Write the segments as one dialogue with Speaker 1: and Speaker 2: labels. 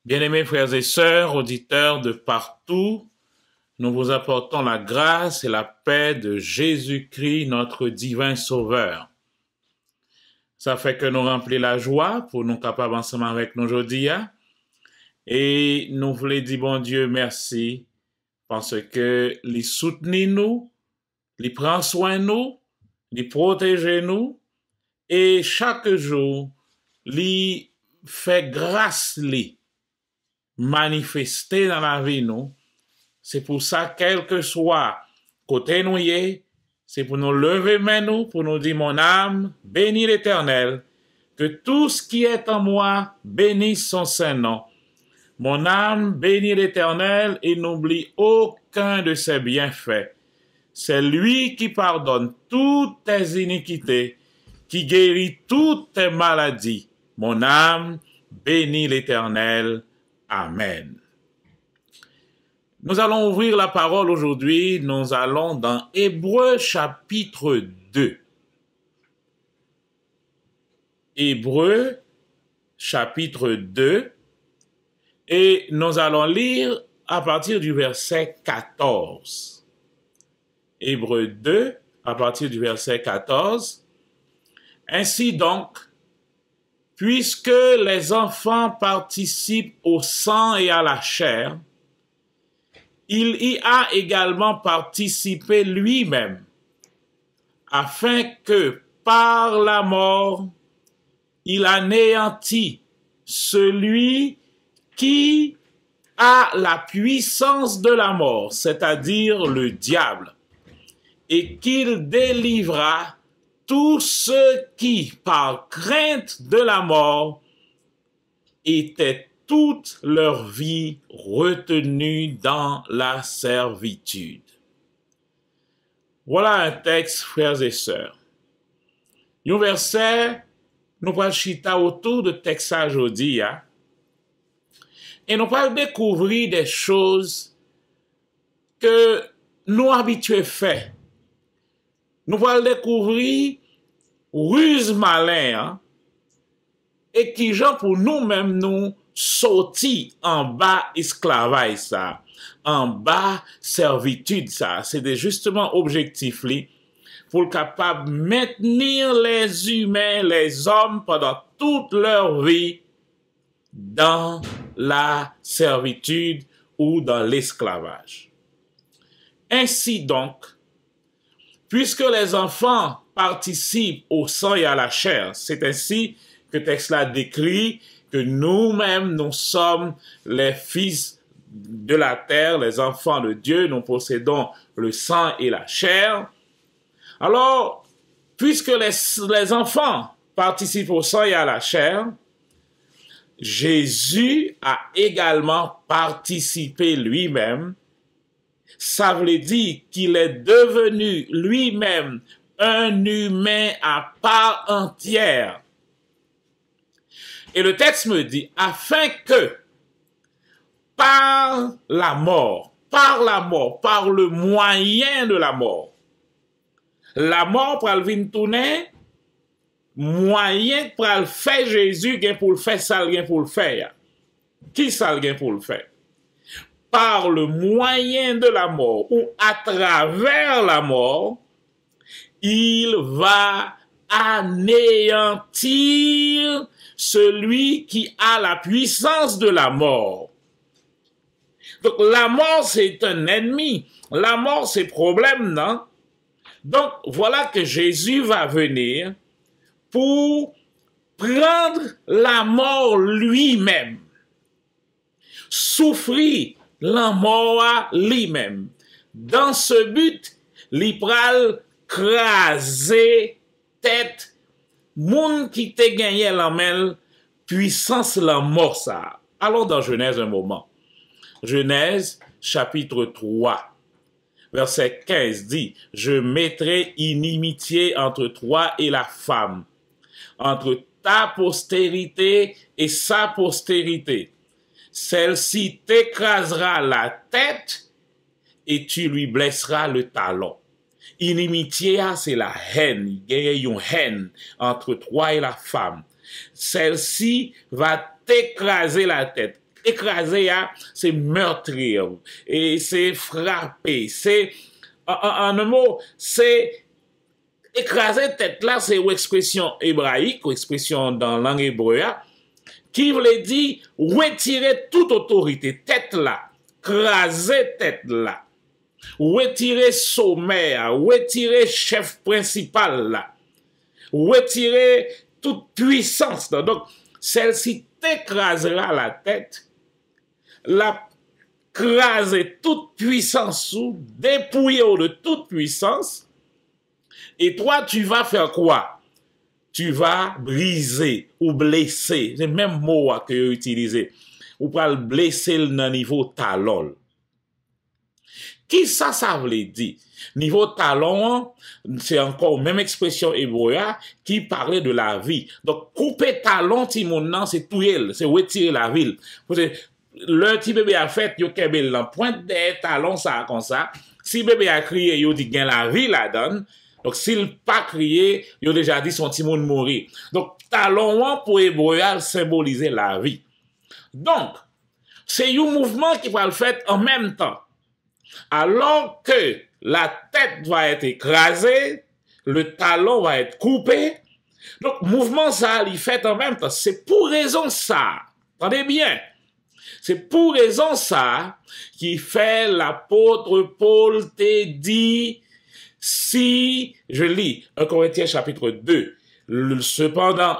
Speaker 1: Bien-aimés frères et sœurs, auditeurs de partout, nous vous apportons la grâce et la paix de Jésus-Christ, notre divin Sauveur. Ça fait que nous remplit la joie pour nous capables ensemble avec nous aujourd'hui. Et nous voulons dire, bon Dieu, merci, parce que il soutenit nous, il prend soin de nous, il protège nous, et chaque jour, il fait grâce, manifester dans la vie nous. C'est pour ça, quel que soit côté nous y est, c'est pour nous lever main nous, pour nous dire, mon âme, bénis l'Éternel, que tout ce qui est en moi bénisse son saint nom. Mon âme bénit l'Éternel et n'oublie aucun de ses bienfaits. C'est lui qui pardonne toutes tes iniquités, qui guérit toutes tes maladies. Mon âme bénit l'Éternel. Amen. Nous allons ouvrir la parole aujourd'hui. Nous allons dans Hébreux chapitre 2. Hébreux chapitre 2. Et nous allons lire à partir du verset 14. Hébreux 2, à partir du verset 14. Ainsi donc, puisque les enfants participent au sang et à la chair, il y a également participé lui-même, afin que par la mort, il anéantit celui qui a la puissance de la mort, c'est-à-dire le diable, et qu'il délivra tous ceux qui, par crainte de la mort, étaient toute leur vie retenus dans la servitude. Voilà un texte, frères et sœurs. Un verset, nous allons chita autour de texte aujourd'hui, et nous allons découvrir des choses que nous habitués faits. Nous allons découvrir ruse malin, et qui genre pour nous-mêmes nous sortir en bas esclavage ça, en bas servitude ça. C'est justement objectif pour le capable maintenir les humains, les hommes pendant toute leur vie dans la servitude ou dans l'esclavage. Ainsi donc, puisque les enfants participent au sang et à la chair, c'est ainsi que le texte là décrit que nous-mêmes, nous sommes les fils de la terre, les enfants de Dieu, nous possédons le sang et la chair. Alors, puisque les enfants participent au sang et à la chair, Jésus a également participé lui-même. Ça veut dire qu'il est devenu lui-même un humain à part entière. Et le texte me dit, afin que par la mort, par le moyen de la mort pour le tourner, moyen pour le faire Jésus, pour le faire ça, pour le faire. Qui ça pour le faire? Par le moyen de la mort ou à travers la mort, il va anéantir celui qui a la puissance de la mort. Donc la mort c'est un ennemi, la mort c'est problème, non? Donc voilà que Jésus va venir pour prendre la mort lui-même, souffrir la mort lui-même. Dans ce but, il pral craser tête moun qui te gagné la main puissance la mort ça. Allons dans Genèse un moment. Genèse chapitre 3 verset 15 dit, je mettrai inimitié entre toi et la femme, entre ta postérité et sa postérité. Celle-ci t'écrasera la tête et tu lui blesseras le talon. Inimitié, c'est la haine. Il y a une haine entre toi et la femme. Celle-ci va t'écraser la tête. écraser, c'est meurtrir, et c'est frapper, c'est, en un mot, c'est écraser tête là, c'est une expression hébraïque, une expression dans la langue hébreu, qui veut dire retirer toute autorité, tête là, craser tête là, retirer sommet, retirer chef principal là, retirer toute puissance là. Donc, celle-ci t'écrasera la tête, la craser toute puissance ou dépouiller de toute puissance, et toi, tu vas faire quoi? Tu vas briser ou blesser. C'est le même mot que j'ai utilisé. Ou pas blesser le niveau talon. Qui ça veut dire? Niveau talon, c'est encore la même expression hébreu qui parlait de la vie. Donc, couper talon, c'est touyer, c'est retirer la vie. Le petit bébé a fait, il a la pointe des talons, ça comme ça. Si bébé a crié, il dit gain la vie la donne. Donc, s'il pas crié, il a déjà dit son petit monde mourir. Donc, talon pour hébreu symboliser la vie. Donc, c'est un mouvement qui va le faire en même temps. Alors que la tête va être écrasée, le talon va être coupé. Donc, mouvement ça, il fait en même temps. C'est pour raison ça. Attendez bien. C'est pour raison ça qui fait l'apôtre Paul te dit, si, je lis 1 Corinthiens chapitre 2, cependant,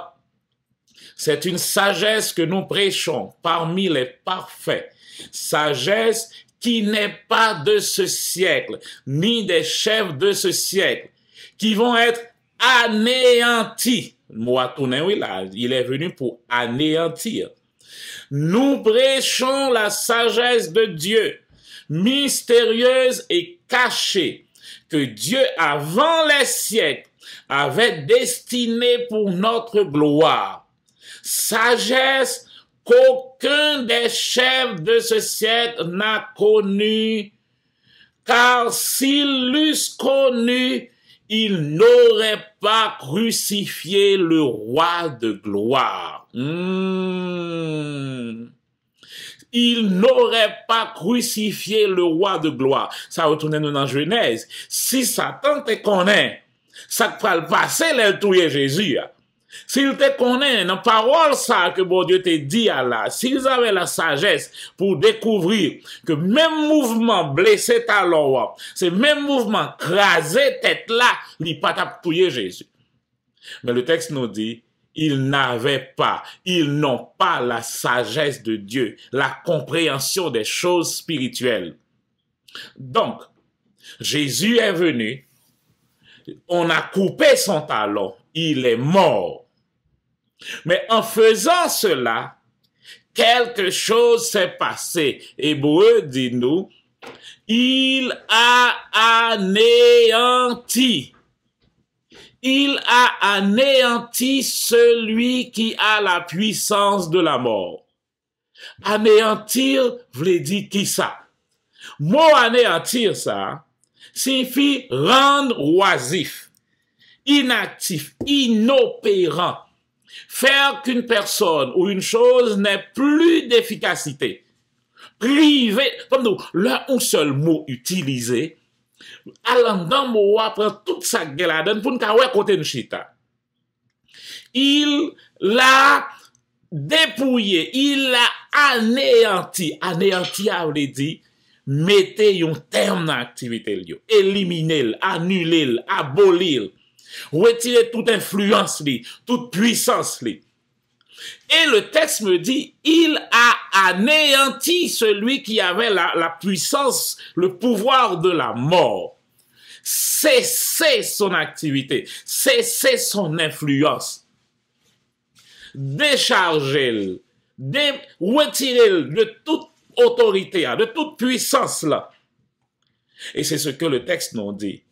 Speaker 1: c'est une sagesse que nous prêchons parmi les parfaits, sagesse qui n'est pas de ce siècle, ni des chefs de ce siècle, qui vont être anéantis. Moi, oui, là, il est venu pour anéantir. Nous prêchons la sagesse de Dieu, mystérieuse et cachée, que Dieu, avant les siècles, avait destinée pour notre gloire. Sagesse qu'aucun des chefs de ce siècle n'a connue, car s'ils l'eussent connu, ils n'auraient pas crucifié le roi de gloire. Il n'aurait pas crucifié le roi de gloire. Ça retourne nous dans Genèse. Si Satan te connaît, ça va le passer le tuer Jésus. S'il te connaît, dans parole ça que bon Dieu te dit à là, s'ils avaient la sagesse pour découvrir que même mouvement blessé talon, c'est même mouvement crasé tête là, il pas t'a tuer Jésus. Mais le texte nous dit, ils n'ont pas la sagesse de Dieu, la compréhension des choses spirituelles. Donc, Jésus est venu, on a coupé son talon, il est mort. Mais en faisant cela, quelque chose s'est passé. Hébreu dit nous, il a anéanti. Il a anéanti celui qui a la puissance de la mort. Anéantir veut dire qui ça? Mot anéantir ça signifie rendre oisif, inactif, inopérant, faire qu'une personne ou une chose n'ait plus d'efficacité. Privé, comme nous, là un seul mot utilisé, allant dans mot après toute sa gueule pour nous côté de chita. Il l'a dépouillé, il l'a anéanti. Anéanti a veut dire mettez un terme dans l'activité, éliminez, annulez, abolir, retirez toute influence, toute puissance. Et le texte me dit, il a anéanti celui qui avait la puissance, le pouvoir de la mort. Cessez son activité, cessez son influence. Déchargez-le, retirez-le de toute autorité, de toute puissance là. Et c'est ce que le texte nous dit.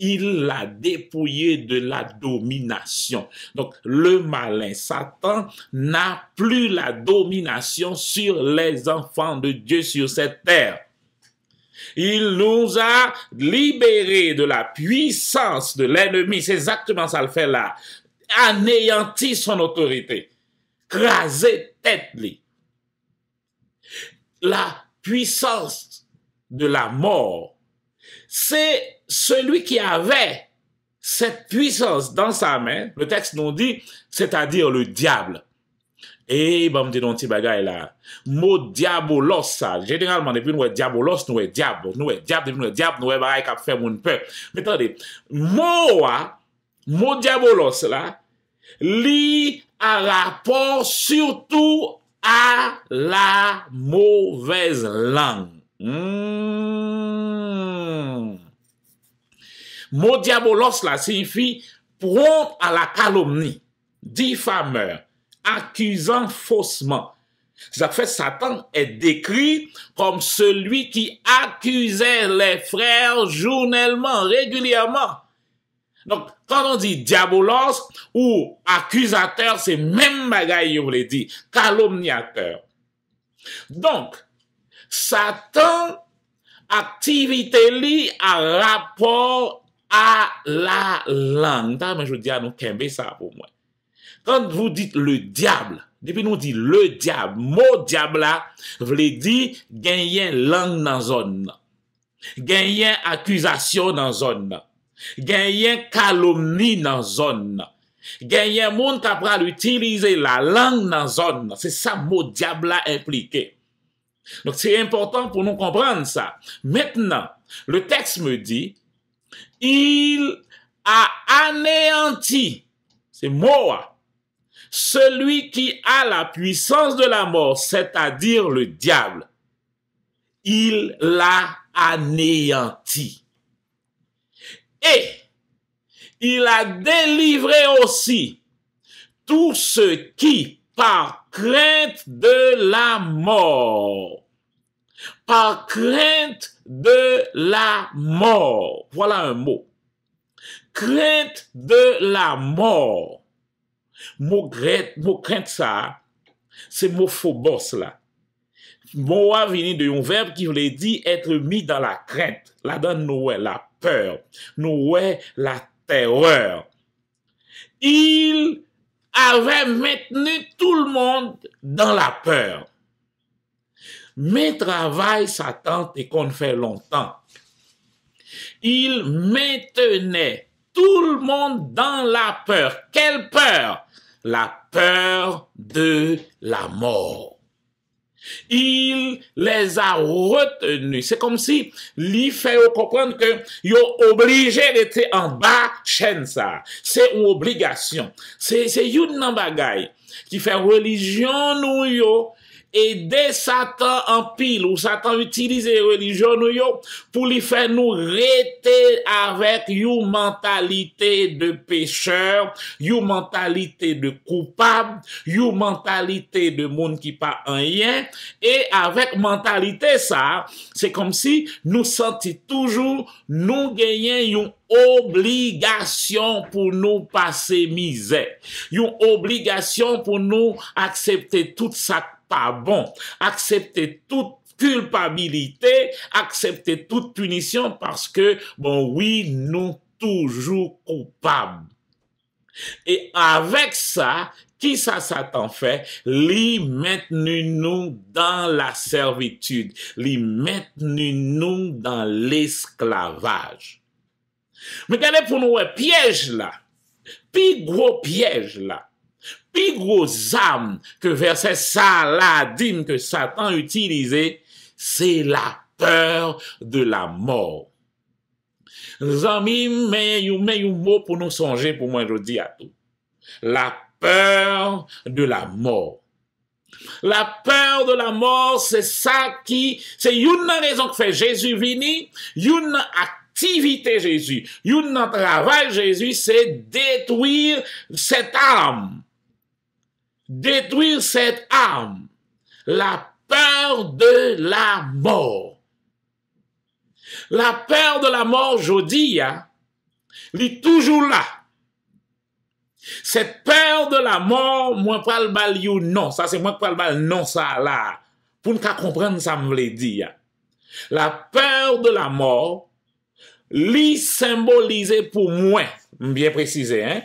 Speaker 1: Il l'a dépouillé de la domination. Donc, le malin, Satan, n'a plus la domination sur les enfants de Dieu sur cette terre. Il nous a libérés de la puissance de l'ennemi. C'est exactement ça le fait là. Anéanti son autorité. Craser tête-li. La puissance de la mort, c'est celui qui avait cette puissance dans sa main, le texte nous dit, c'est-à-dire le diable. Et bon, me dit un petit bagay là. Mot diabolos ça. Généralement, depuis nous diabolos, nous diable. Nous diable, depuis nous diable, nous bagay qui fait mon peur. Mais attendez, mot diabolos là, li a rapport surtout à la mauvaise langue. Mot diabolos là signifie prompt à la calomnie, diffameur, accusant faussement. Ça fait Satan est décrit comme celui qui accusait les frères journellement, régulièrement. Donc, quand on dit diabolos ou accusateur, c'est même bagaille, vous voulez dire, calomniateur. Donc, Satan, activité li a rapport à la langue. Mais je dis à nous, qu'est-ce ça pour moi? Quand vous dites le diable, depuis nous dit le diable, mot diable là, voulez dire gagner langue dans zone, gagner accusation dans zone, gagner calomnie dans zone, gagner monde qui apprend à utiliser la langue dans zone. C'est ça mot diable là impliqué. Donc c'est important pour nous comprendre ça. Maintenant, le texte me dit, il a anéanti, c'est mot, celui qui a la puissance de la mort, c'est-à-dire le diable. Il l'a anéanti. Et il a délivré aussi tous ceux qui, par crainte de la mort, par crainte de la mort, voilà un mot, crainte de la mort, mot crainte ça, c'est mot phobos là. Mot a venu de un verbe qui voulait dire être mis dans la crainte. Là-dedans, nous la peur, nous la terreur. Il avait maintenu tout le monde dans la peur. Mais travail, Satan, et qu'on fait longtemps. Il maintenait tout le monde dans la peur. Quelle peur? La peur de la mort. Il les a retenus. C'est comme si lui fait comprendre que yo obligé d'être en bas chaîne ça. C'est une obligation. C'est une nan bagay qui fait religion nous yo aider Satan en pile ou Satan utilise religion nous yo pour lui faire nous rester avec une mentalité de pécheur, une mentalité de coupable, une mentalité de monde qui pas rien et avec mentalité ça, c'est comme si nous sentions toujours nous gagner une obligation pour nous passer misère, une obligation pour nous accepter tout ça pas bon, accepter toute culpabilité, accepter toute punition parce que, bon, oui, nous toujours coupables. Et avec ça, qui ça Satan fait? Li maintenu nous dans la servitude, li maintenu nous dans l'esclavage. Mais regardez pour nous, piège là, puis gros piège là. Plus gros âme que verset ça là dit que Satan utilisait, c'est la peur de la mort. Les amis, mais un mot pour nous songer, pour moi je dis à tout. La peur de la mort. La peur de la mort, c'est ça c'est une raison que fait Jésus vini, une activité Jésus, une travail Jésus, c'est détruire cette âme. Détruire cette âme, la peur de la mort. La peur de la mort, je dis, elle est toujours là. Cette peur de la mort, moi, pas le bal non, ça c'est moi pas le bal non, ça là. Pour nous comprendre, ça me veut dire. La peur de la mort, li symbolisé pour moi, bien précisé, hein?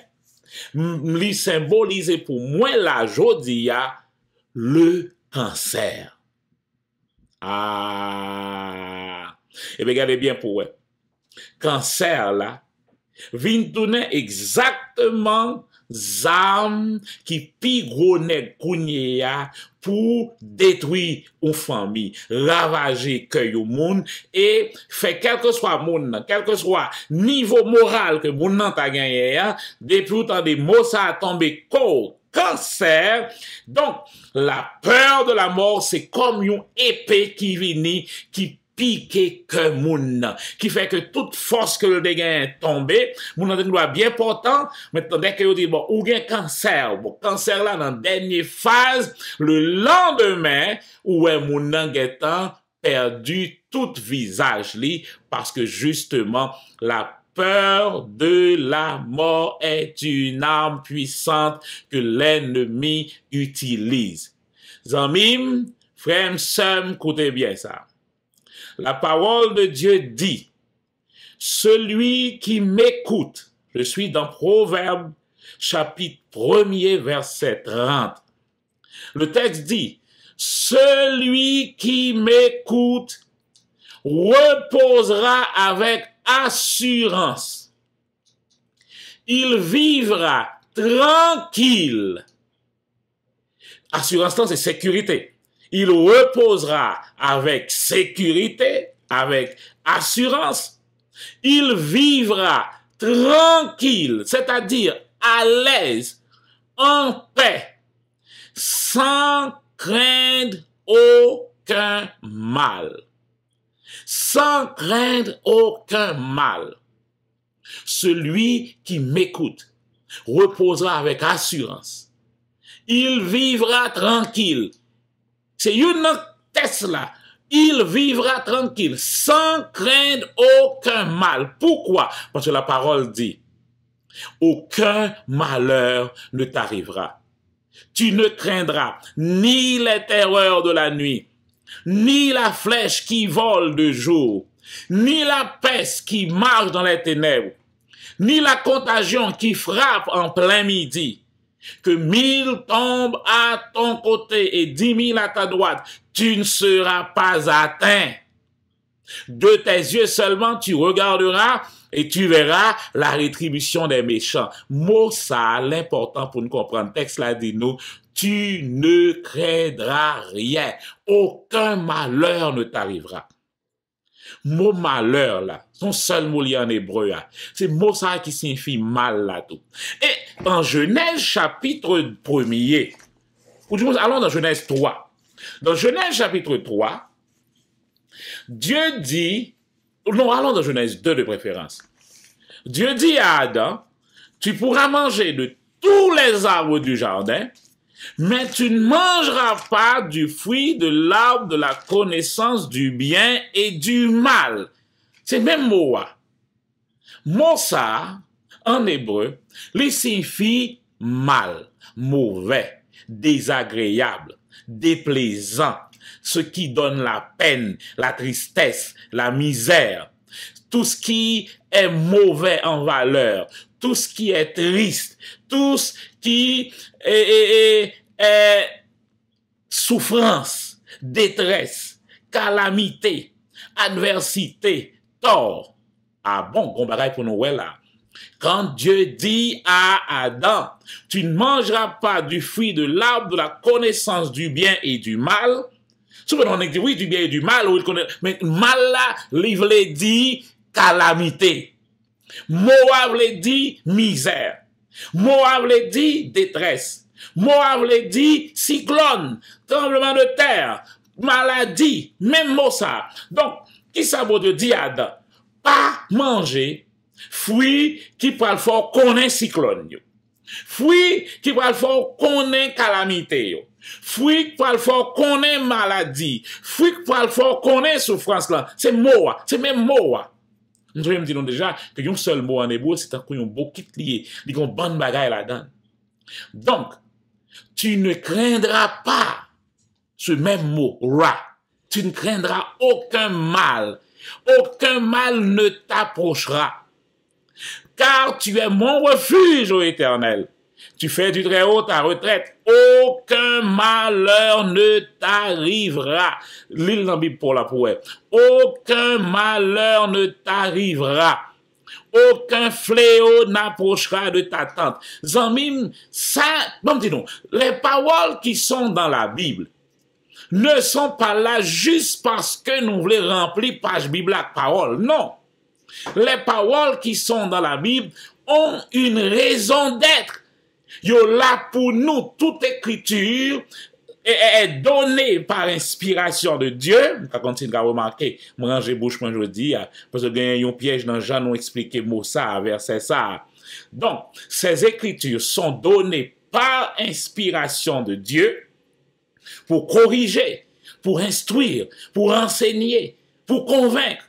Speaker 1: Li symboliser pour moi la jodia le cancer. Ah! Et bien, regardez bien pour eux. Cancer, là, vient tourner exactement armes qui pi gros nèg kounye ya pour détruire une famille, ravager cœur au monde et fait quel que soit monde, quel que soit niveau moral que monde nan ta gagné ya, depuis autant des mots ça a tombé cancer. Donc la peur de la mort c'est comme une épée qui vient qui piqué que moun, qui fait que toute force que le dégât est tombé, moun nan doit bien portant, maintenant dès que vous dit bon, ou gen cancer, bon, cancer là dans dernière phase, le lendemain, ou est moun nan getan perdu tout visage li, parce que justement, la peur de la mort est une arme puissante que l'ennemi utilise. Zanmim, frère, sœur, écoutez bien ça. La parole de Dieu dit, celui qui m'écoute, je suis dans Proverbe, chapitre 1er, verset 30. Le texte dit, celui qui m'écoute reposera avec assurance. Il vivra tranquille. Assurance, c'est sécurité. Il reposera avec sécurité, avec assurance. Il vivra tranquille, c'est-à-dire à l'aise, en paix, sans craindre aucun mal. Sans craindre aucun mal. Celui qui m'écoute reposera avec assurance. Il vivra tranquille. C'est une test là. Il vivra tranquille, sans craindre aucun mal. Pourquoi? Parce que la parole dit, aucun malheur ne t'arrivera. Tu ne craindras ni les terreurs de la nuit, ni la flèche qui vole de jour, ni la peste qui marche dans les ténèbres, ni la contagion qui frappe en plein midi. Que 1000 tombent à ton côté et 10 000 à ta droite, tu ne seras pas atteint. De tes yeux seulement tu regarderas et tu verras la rétribution des méchants. Mot ça, l'important pour nous comprendre. Texte là dit nous, tu ne craindras rien. Aucun malheur ne t'arrivera. Mot malheur là, son seul mot lié en hébreu là, c'est mot ça qui signifie mal là tout. Et en Genèse chapitre 1er, ou du moins allons dans Genèse 3. Dans Genèse chapitre 3, Dieu dit, non allons dans Genèse 2 de préférence. Dieu dit à Adam, tu pourras manger de tous les arbres du jardin, mais tu ne mangeras pas du fruit de l'arbre de la connaissance du bien et du mal. C'est même mot. Mot ça, en hébreu, il signifie mal, mauvais, désagréable, déplaisant, ce qui donne la peine, la tristesse, la misère. Tout ce qui est mauvais en valeur, tout ce qui est triste, tout ce qui est souffrance, détresse, calamité, adversité, tort. Ah bon, bon bagaille pour nous là. Quand Dieu dit à Adam, tu ne mangeras pas du fruit de l'arbre de la connaissance du bien et du mal. Souvent on dit oui, du bien et du mal, mais mal là, il dit calamité. Moab le dit misère. Moab le dit détresse. Moab le dit cyclone, tremblement de terre, maladie, même mot ça. Donc, qui ça veut dire Adam? Pas manger fruit qui peut le faire connaître cyclone. Fruit qui peut le faire connaître calamité. Fruit qui peut le faire connaître maladie. Fruit qui peut le faire connaître souffrance là. C'est mot, c'est même mot. Nous me disons déjà que un seul mot en hébreu, c'est un mot qui est lié. Il y a une bonne bagaille là-dedans. Donc, tu ne craindras pas ce même mot, ra. Tu ne craindras aucun mal. Aucun mal ne t'approchera. Car tu es mon refuge, ô Éternel. Tu fais du Très-Haut ta retraite. Aucun malheur ne t'arrivera. L'île dans la Bible pour la poète. Aucun malheur ne t'arrivera. Aucun fléau n'approchera de ta tente. Zamim, ça, bon, dis-nous, les paroles qui sont dans la Bible ne sont pas là juste parce que nous voulons remplir page Bible avec parole. Non. Les paroles qui sont dans la Bible ont une raison d'être. Yo là pour nous, toute écriture est donnée par inspiration de Dieu. Quand continue à remarquer, moi ranger bouche moi je dis parce que il y a un piège dans Jean nous expliquer mot ça verset ça. Donc, ces écritures sont données par inspiration de Dieu pour corriger, pour instruire, pour enseigner, pour convaincre.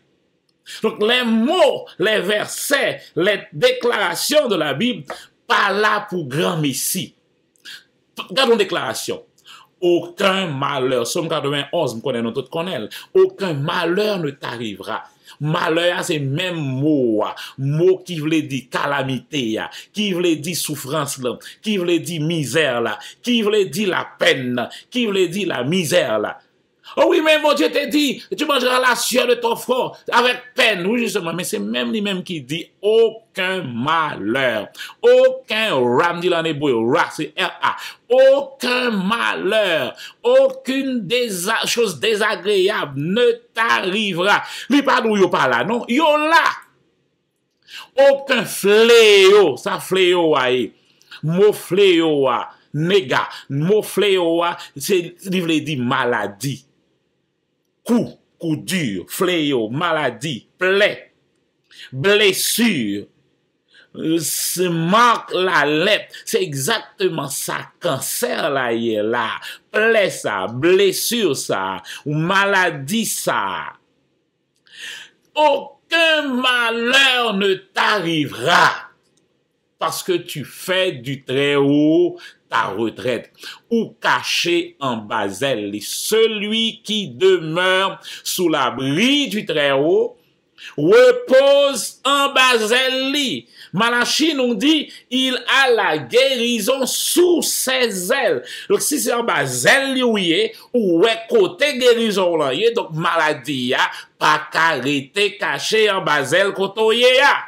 Speaker 1: Donc, les mots, les versets, les déclarations de la Bible, pas là pour grand messie. Regardons déclaration. Aucun malheur, Somme 91, nous connaissons, nous connaissons, aucun malheur ne t'arrivera. Malheur, c'est même mot, mot qui voulait dire calamité, qui voulait dire souffrance, qui voulait dire misère, qui voulait dire la peine, qui voulait dire la misère. Oh oui, mais mon Dieu te dit, tu mangeras la sueur de ton front avec peine. Oui, justement, mais c'est même lui-même qui dit aucun malheur, aucun ram, dit en hébreu, ra, c'est R-A, aucun malheur, aucune chose désagréable ne t'arrivera. Mais pas d'où yo pas là, non, yo là. Aucun fléau, ça fléau aïe, mot fléau a, néga, mot fléau a, c'est, il veut dire maladie. Coup dur, fléau, maladie, plaie, blessure, se marque la lèpre, c'est exactement ça, cancer là, il est là, plaie ça, blessure ça, ou maladie ça. Aucun malheur ne t'arrivera parce que tu fais du Très-Haut ta retraite, ou caché en Basel. Celui qui demeure sous l'abri du Très-Haut repose en Basel. Malachie nous dit, il a la guérison sous ses ailes. Donc si c'est en Basel, ou est côté guérison là, donc maladie, pas carité caché en Basel côté ya.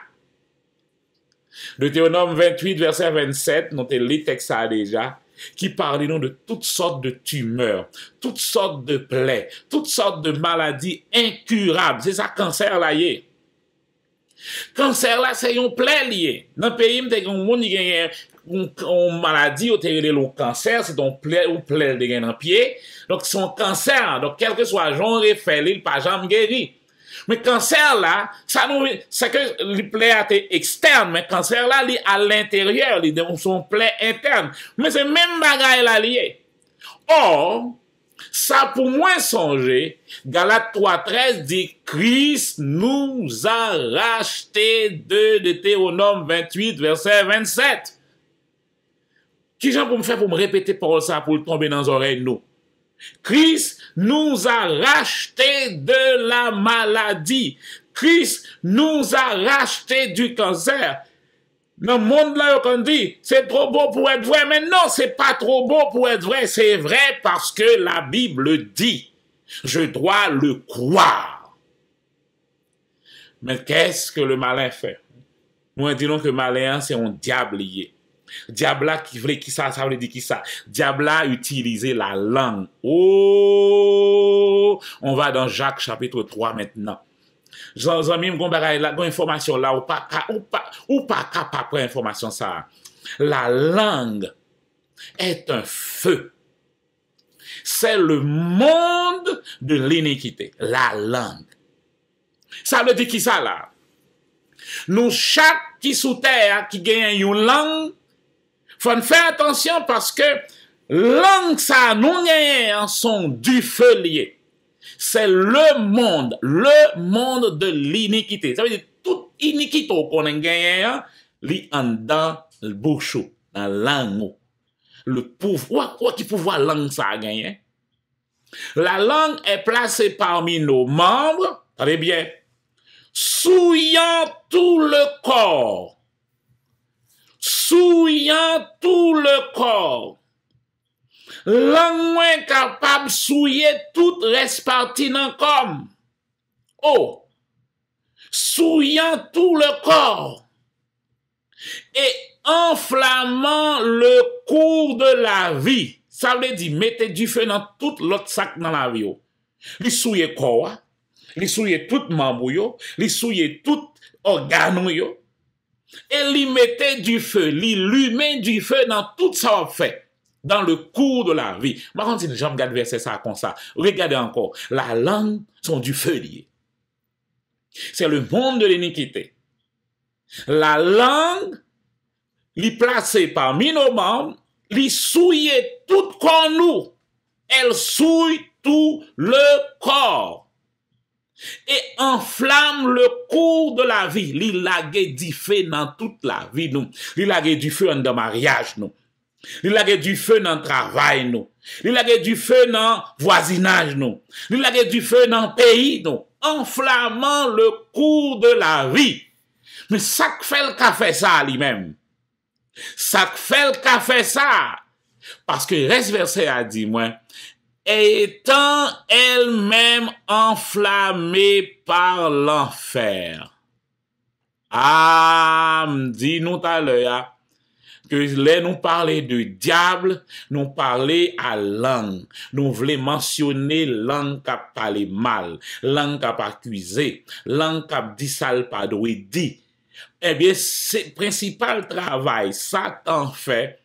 Speaker 1: Deutéronome 28, verset 27, nous avons lu texte ça déjà, qui parle nous de toutes sortes de tumeurs, toutes sortes de plaies, toutes sortes de maladies incurables. C'est ça, cancer là, yé. Cancer là, c'est une plaie liée. Dans le pays, il y a une maladie, le cancer, c'est une plaie dans le pied. Donc, c'est un cancer. Donc, quel que soit le genre, il fait, il pas jamais guéri. Mais cancer là, ça nous, c'est que les plaies étaient externes, mais cancer là, il à l'intérieur, il sont plaies internes. Mais c'est même bagaille là lié. Or, ça pour moi songer, Galates 3:13 dit, Christ nous a racheté de Deutéronome 28, verset 27. Qui j'en pour me faire pour me répéter parole ça pour tomber dans les oreilles nous? Christ nous a racheté de la maladie. Christ nous a racheté du cancer. Dans le monde là, on dit, c'est trop beau pour être vrai. Mais non, c'est pas trop beau pour être vrai. C'est vrai parce que la Bible dit. Je dois le croire. Mais qu'est-ce que le malin fait? Nous disons que le malin, c'est un diable lié. Diabla qui voulait qui ça veut dire qui ça? Diabla utilisé la langue. Oh, on va dans Jacques chapitre 3 maintenant. J'en ai une information là ou pas capable prendre information ça. La langue est un feu. C'est le monde de l'iniquité. La langue. Ça veut dire qui ça là? Nous chaque qui sous terre qui gagne une langue, faut faire attention parce que langue ça nous gagne sont du feu lié. C'est le monde de l'iniquité. Ça veut dire toute iniquité qu'on a gagné, li en dans le bouche, dans la langue. Le pouvoir, quoi qui pouvoir langue ça a gagné? La langue est placée parmi nos membres, très bien, souillant tout le corps. souillant tout le corps. Langue moins capable souiller toute reste partie dans le corps. Oh, souillant tout le corps et enflammant le cours de la vie. Ça veut dire, mettez du feu dans tout l'autre sac dans la vie. Li souiller corps, li souiller tout membre, li souiller tout organe, et li mettez du feu, li lumet du feu dans tout ça fait. Dans le cours de la vie. Par contre, si je regarde verset ça comme ça, regardez encore, la langue sont du feu lié. C'est le monde de l'iniquité. La langue, li placée parmi nos membres, li souille tout corps nous. Elle souille tout le corps. Et enflamme le cours de la vie. Li lague du feu dans toute la vie nous. Li lague du feu dans le mariage nous. Il a du feu dans le travail, nous. Il a du feu dans le voisinage, nous. Il a du feu dans le pays, nous. Enflammant le cours de la vie. Mais ça fait le café ça lui-même. Ça fait le café ça. Parce que reste verset a dit, moi, étant elle-même enflammée par l'enfer. Ah, dis-nous tout à l'heure, que là, nous parler de diable, nous parler à langue. Nous voulons mentionner langue qui a parlé mal, langue qui a accusé, langue qui a dit ça pas doit dire. Eh bien, c'est le principal travail, Satan fait,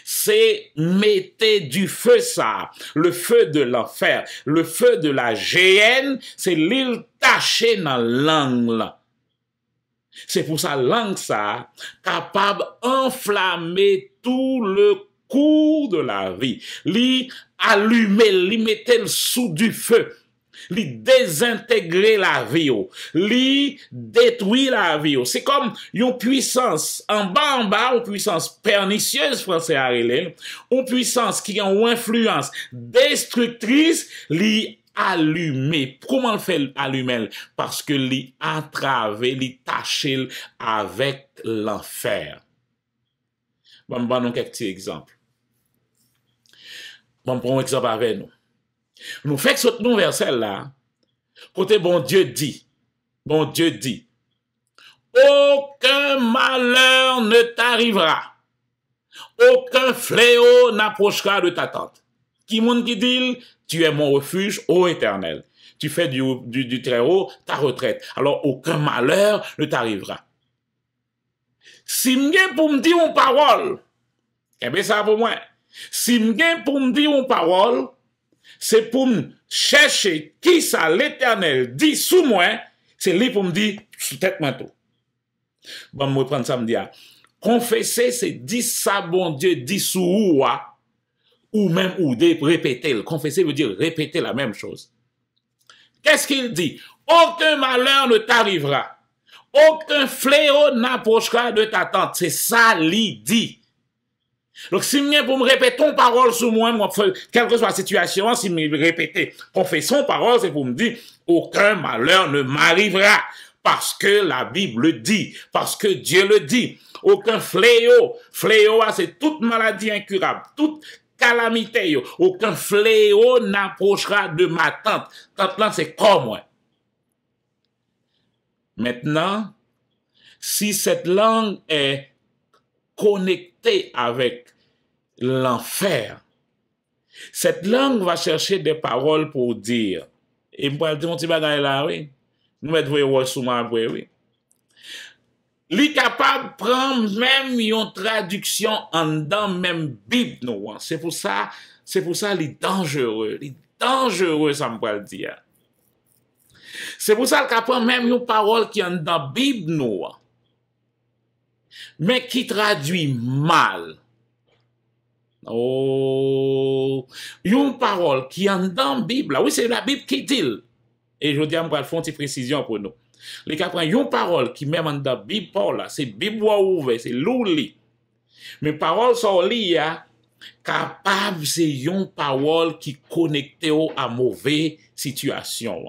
Speaker 1: c'est mettre du feu ça, le feu de l'enfer, le feu de la géhenne, c'est l'île tachée dans la langue là. C'est pour ça langue ça, capable d'enflammer tout le cours de la vie. Li allumer, li mettre sous du feu. Li désintégrer la vie. Li détruire la vie. C'est comme une puissance en bas, une puissance pernicieuse, français à relève, une puissance qui a une influence destructrice, li allumer. Comment le fait allumer? Parce que li entravé, li taché avec l'enfer. Bon, nous quelques petits exemples. Bon, prends un exemple avec nous. Nous faisons ce verset là. Côté bon Dieu dit, aucun malheur ne t'arrivera. Aucun fléau n'approchera de ta tente. Qui monde qui dit, tu es mon refuge, ô Éternel. Tu fais du très haut ta retraite. Alors aucun malheur ne t'arrivera. Si m'gen pour me dire une parole, eh bien ça pour moi. Si m'gen pour me dire une parole, c'est pour me chercher qui ça l'Éternel dit sous moi, c'est lui pour me dire sous tête moi tout. Bon, moi prendre ça me dire. Confesser, c'est dire ça bon Dieu dit sous ou même ou répéter. Confesser veut dire répéter la même chose. Qu'est-ce qu'il dit? Aucun malheur ne t'arrivera. Aucun fléau n'approchera de ta tente. C'est ça qu'il dit. Donc, si je pour me répéter ton parole sur moi, quelle que soit la situation, si je me répéter, confessons parole, c'est pour me dire, aucun malheur ne m'arrivera. Parce que la Bible le dit. Parce que Dieu le dit. Aucun fléau. Fléau, c'est toute maladie incurable. Toute calamité. Aucun fléau n'approchera de ma tente. Tente là, c'est comme moi. Maintenant, si cette langue est connectée avec l'enfer, cette langue va chercher des paroles pour dire. Et moi, je dis, mon petit bagage là, oui. Nous mettons sous moi après, oui. Li capable de prendre même une traduction en dans même Bible, non. C'est pour ça, il est dangereux. Il est dangereux, ça me peut le dire. C'est pour ça qu'il prend même une parole qui est dans la Bible, non. Mais qui traduit mal. Oh, une parole qui est dans la Bible, oui, c'est la Bible qui dit. Et je dis à moi, faire une petite précision pour nous. Les cas prennent une parole qui même dans la Bible, c'est Bible ouverte, c'est l'ouli. Mais parole sont liées, capable, c'est une parole qui connecte à mauvaise situation.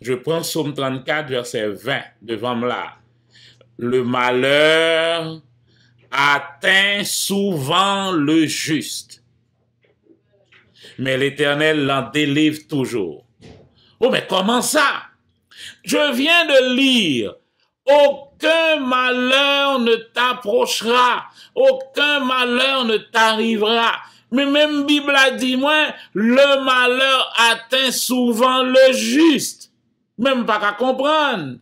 Speaker 1: Je prends Psaume 34, verset 20, devant moi là. Le malheur atteint souvent le juste, mais l'Éternel l'en délivre toujours. Oh, mais comment ça? Je viens de lire, aucun malheur ne t'approchera, aucun malheur ne t'arrivera. Mais même Bible a dit, moi, le malheur atteint souvent le juste. Même pas qu'à comprendre.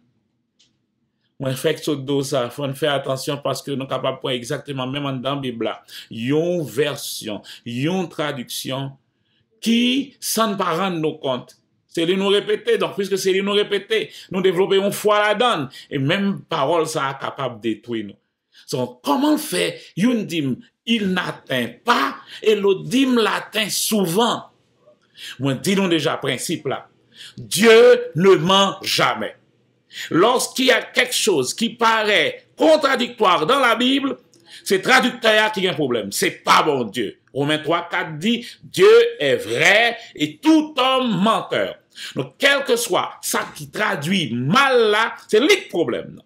Speaker 1: Moi, fait que ça, faut faire attention parce que nous sommes capables de prendre exactement, même dans la Bible, une version, une traduction qui, sans ne pas rendre nos comptes, c'est lui nous répéter. Donc, puisque c'est lui nous répéter, nous développons une foi là-dedans. Et même parole, ça est capable de détruire nous. Donc, comment faire? Une dîme, il n'atteint pas, et l'autre dîme l'atteint souvent. Moi, dis-nous déjà principe là. Dieu ne ment jamais. Lorsqu'il y a quelque chose qui paraît contradictoire dans la Bible, c'est traducteur qui a un problème. C'est pas bon Dieu. Romains 3, 4 dit, Dieu est vrai et tout homme menteur. Donc, quel que soit ça qui traduit mal là, c'est le problème.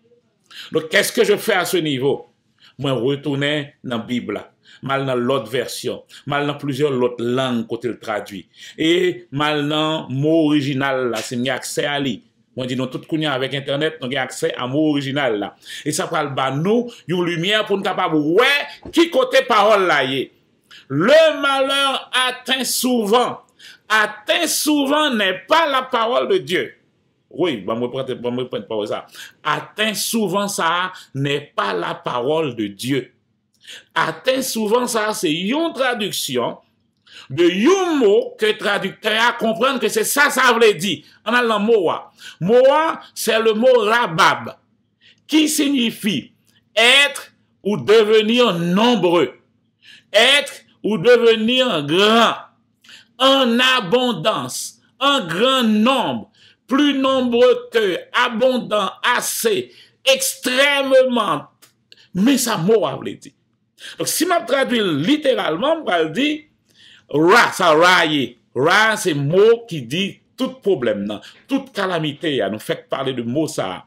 Speaker 1: Donc, qu'est-ce que je fais à ce niveau? Moi, retourner dans la Bible là. Mal dans l'autre version, mal dans plusieurs autres langues côté le traduit. Et mal dans mot original là, c'est mis accès à lui. Moi, dis nous tout connaît avec Internet, nous avons accès à mot original là. Et ça parle de nous, une lumière pour nous capable, ouais, qui côté parole là y est. Le malheur atteint souvent n'est pas la parole de Dieu. Oui, bon, me prendre parole ça. Atteint souvent ça n'est pas la parole de Dieu. Atteint souvent ça, c'est une traduction de un mot que le traducteur comprend que c'est ça, ça veut dire. On a le mot. Moa, c'est le mot rabab, qui signifie être ou devenir nombreux, être ou devenir grand, en abondance, en grand nombre, plus nombreux que, abondant, assez, extrêmement. Mais ça mot veut dire. Donc, si je traduis littéralement, je vais dire, ra, ça raille. Ra, c'est mot qui dit tout problème, non? Toute calamité, nous fait parler de mot ça.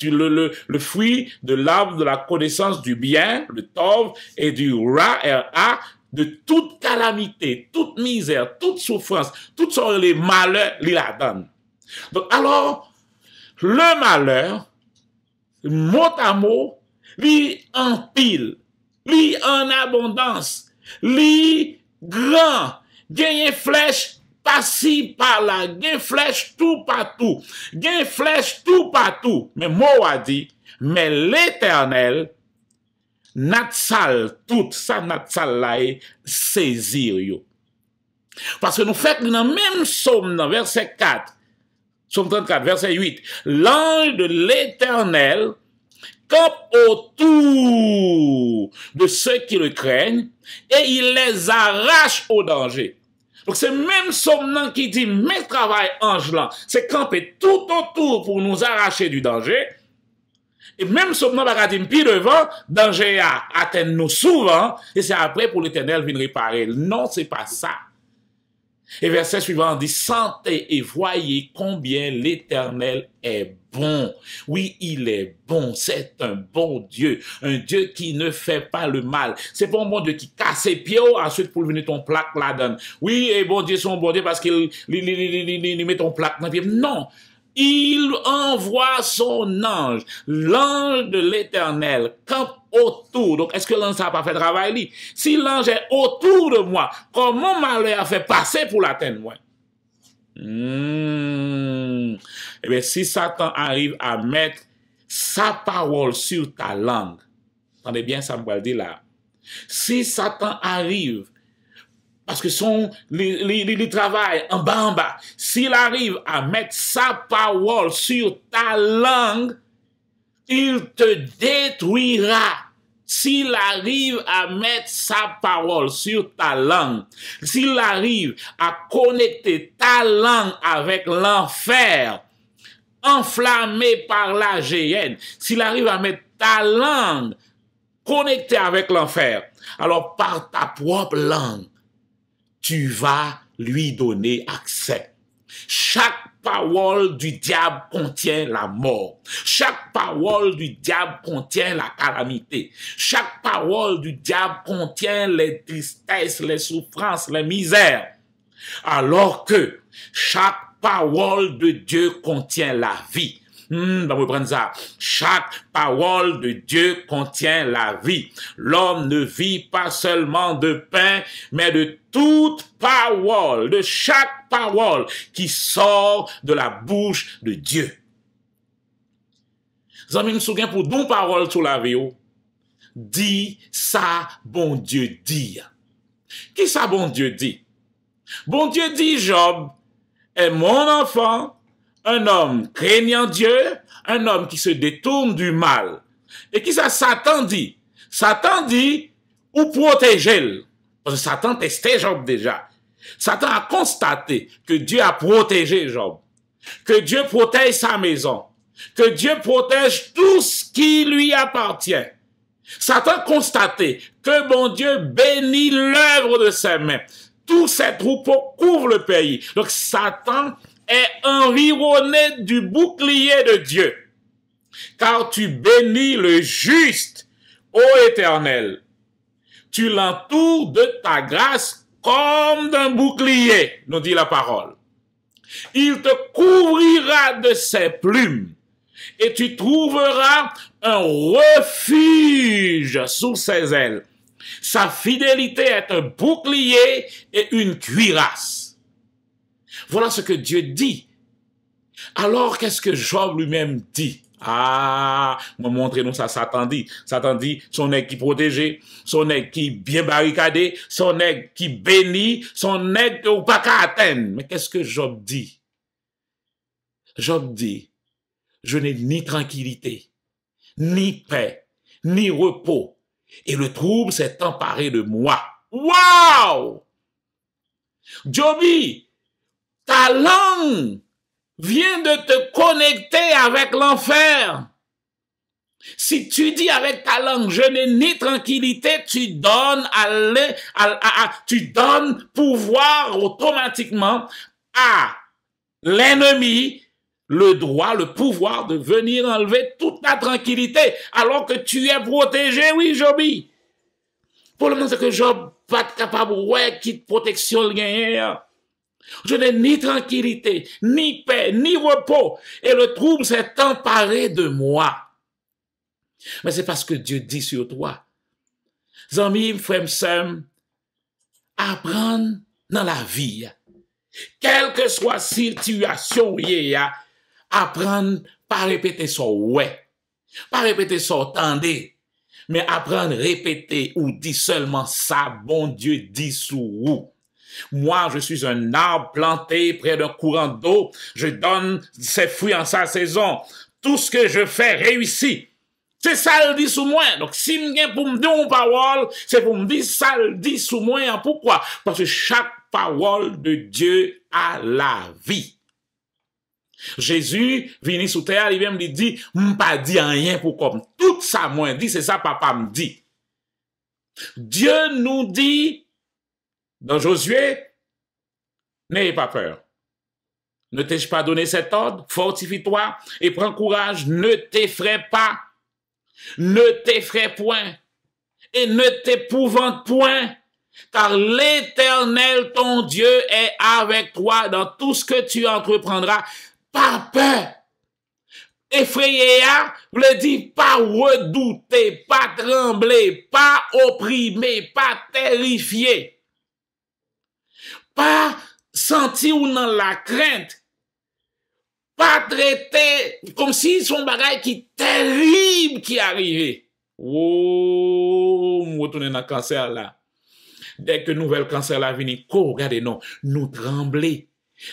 Speaker 1: Le fruit de l'arbre de la connaissance du bien, le tov, et du ra, R-A, de toute calamité, toute misère, toute souffrance, toutes sortes de malheurs, il la donne. Donc, alors, le malheur, mot à mot, lui en pile, lui en abondance, lui grand, gagne flèche par-ci, par-là, gagne flèche tout partout, gagne flèche tout partout. Mais moi a dit, mais l'Éternel, natsal, tout ça natsal là, saisir yo. Parce que nous faisons dans le même psaume, dans verset 4, psaume 34, verset 8, l'ange de l'Éternel campe autour de ceux qui le craignent et il les arrache au danger. Donc c'est même psaume qui dit, mais travail ange là, c'est camper tout autour pour nous arracher du danger. Et même psaume va dire, puis devant, danger a atteint nous souvent, et c'est après pour l'Éternel venir réparer. Non, c'est pas ça. Et verset suivant dit, sentez et voyez combien l'Éternel est bon. Oui, il est bon. C'est un bon Dieu. Un Dieu qui ne fait pas le mal. C'est pas un bon Dieu qui casse ses pieds, ensuite pour venir ton plaque là-dedans. Oui, et bon Dieu, son bon Dieu parce qu'il met ton plaque dans le pied. Non. Il envoie son ange, l'ange de l'Éternel, campe autour. Donc, est-ce que l'ange n'a pas fait travail? Si l'ange est autour de moi, comment malheur a fait passer pour l'atteindre moi? Eh bien, si Satan arrive à mettre sa parole sur ta langue, attendez bien, ça me va le dire là. Si Satan arrive parce que il travaille en bas. S'il arrive à mettre sa parole sur ta langue, il te détruira. S'il arrive à mettre sa parole sur ta langue, s'il arrive à connecter ta langue avec l'enfer, enflammé par la géhenne, s'il arrive à mettre ta langue connectée avec l'enfer, alors par ta propre langue, tu vas lui donner accès. Chaque parole du diable contient la mort. Chaque parole du diable contient la calamité. Chaque parole du diable contient les tristesses, les souffrances, les misères. Alors que chaque parole de Dieu contient la vie. On va prendre ça. Chaque parole de Dieu contient la vie. L'homme ne vit pas seulement de pain, mais de toute parole, de chaque parole qui sort de la bouche de Dieu. Zami me souviens pour deux paroles sur la vie. Dis ça, bon Dieu dit. Qui ça, bon Dieu dit? Bon Dieu dit, Job est mon enfant, un homme craignant Dieu, un homme qui se détourne du mal. Et qui ça, Satan dit? Satan dit, ou protéger. Parce que Satan testait Job déjà. Satan a constaté que Dieu a protégé Job. Que Dieu protège sa maison. Que Dieu protège tout ce qui lui appartient. Satan a constaté que bon Dieu bénit l'œuvre de ses mains. Tous ces troupeaux couvrent le pays. Donc Satan est environné du bouclier de Dieu. Car tu bénis le juste, ô Éternel. Tu l'entoures de ta grâce comme d'un bouclier, nous dit la parole. Il te couvrira de ses plumes et tu trouveras un refuge sous ses ailes. Sa fidélité est un bouclier et une cuirasse. Voilà ce que Dieu dit. Alors, qu'est-ce que Job lui-même dit? Ah, moi montrez-nous ça, Satan dit. Satan dit, son nègre qui protégé, son nègre qui bien barricadé, son nègre qui béni, son nègre ou pas qu'à atteindre. Mais qu'est-ce que Job dit? Job dit, je n'ai ni tranquillité, ni paix, ni repos, et le trouble s'est emparé de moi. Waouh! Joby, ta langue vient de te connecter avec l'enfer. Si tu dis avec ta langue, je n'ai ni tranquillité, tu donnes tu donnes pouvoir automatiquement à l'ennemi, le droit, le pouvoir de venir enlever toute ta tranquillité, alors que tu es protégé, oui, Joby. Pour le moment, c'est que Job pas capable, ouais, quitte protection le gagnant. Je n'ai ni tranquillité, ni paix, ni repos, et le trouble s'est emparé de moi. Mais c'est parce que Dieu dit sur toi. Zami, frère, sœur, apprendre dans la vie, quelle que soit la situation, apprendre pas répéter son ouais, pas répéter son tendez, mais apprendre répéter ou dire seulement ça, bon Dieu dit sous vous. Moi, je suis un arbre planté près d'un courant d'eau. Je donne ses fruits en sa saison. Tout ce que je fais réussit. C'est ça le dit sous moi. Donc, si je pour me dire une parole, c'est pour me dire ça le dit sous moi. Pourquoi? Parce que chaque parole de Dieu a la vie. Jésus, venu sous terre, il vient me dit, m'pas dit rien pour comme. Tout ça, moi, dit, c'est ça, papa me dit. Dieu nous dit, dans Josué, n'ayez pas peur. Ne t'ai-je pas donné cet ordre? Fortifie-toi et prends courage. Ne t'effraie pas. Ne t'effraie point. Et ne t'épouvante point. Car l'Éternel, ton Dieu, est avec toi dans tout ce que tu entreprendras. Pas peur. Effrayé, voulait dire pas redouter, pas trembler, pas opprimer, pas terrifier. Pas sentir ou dans la crainte, pas traiter comme si son bagage qui terrible qui arrivait. Oh, nous retournons dans le cancer là. Dès que nouvelle cancer la vini, regardez nous trembler.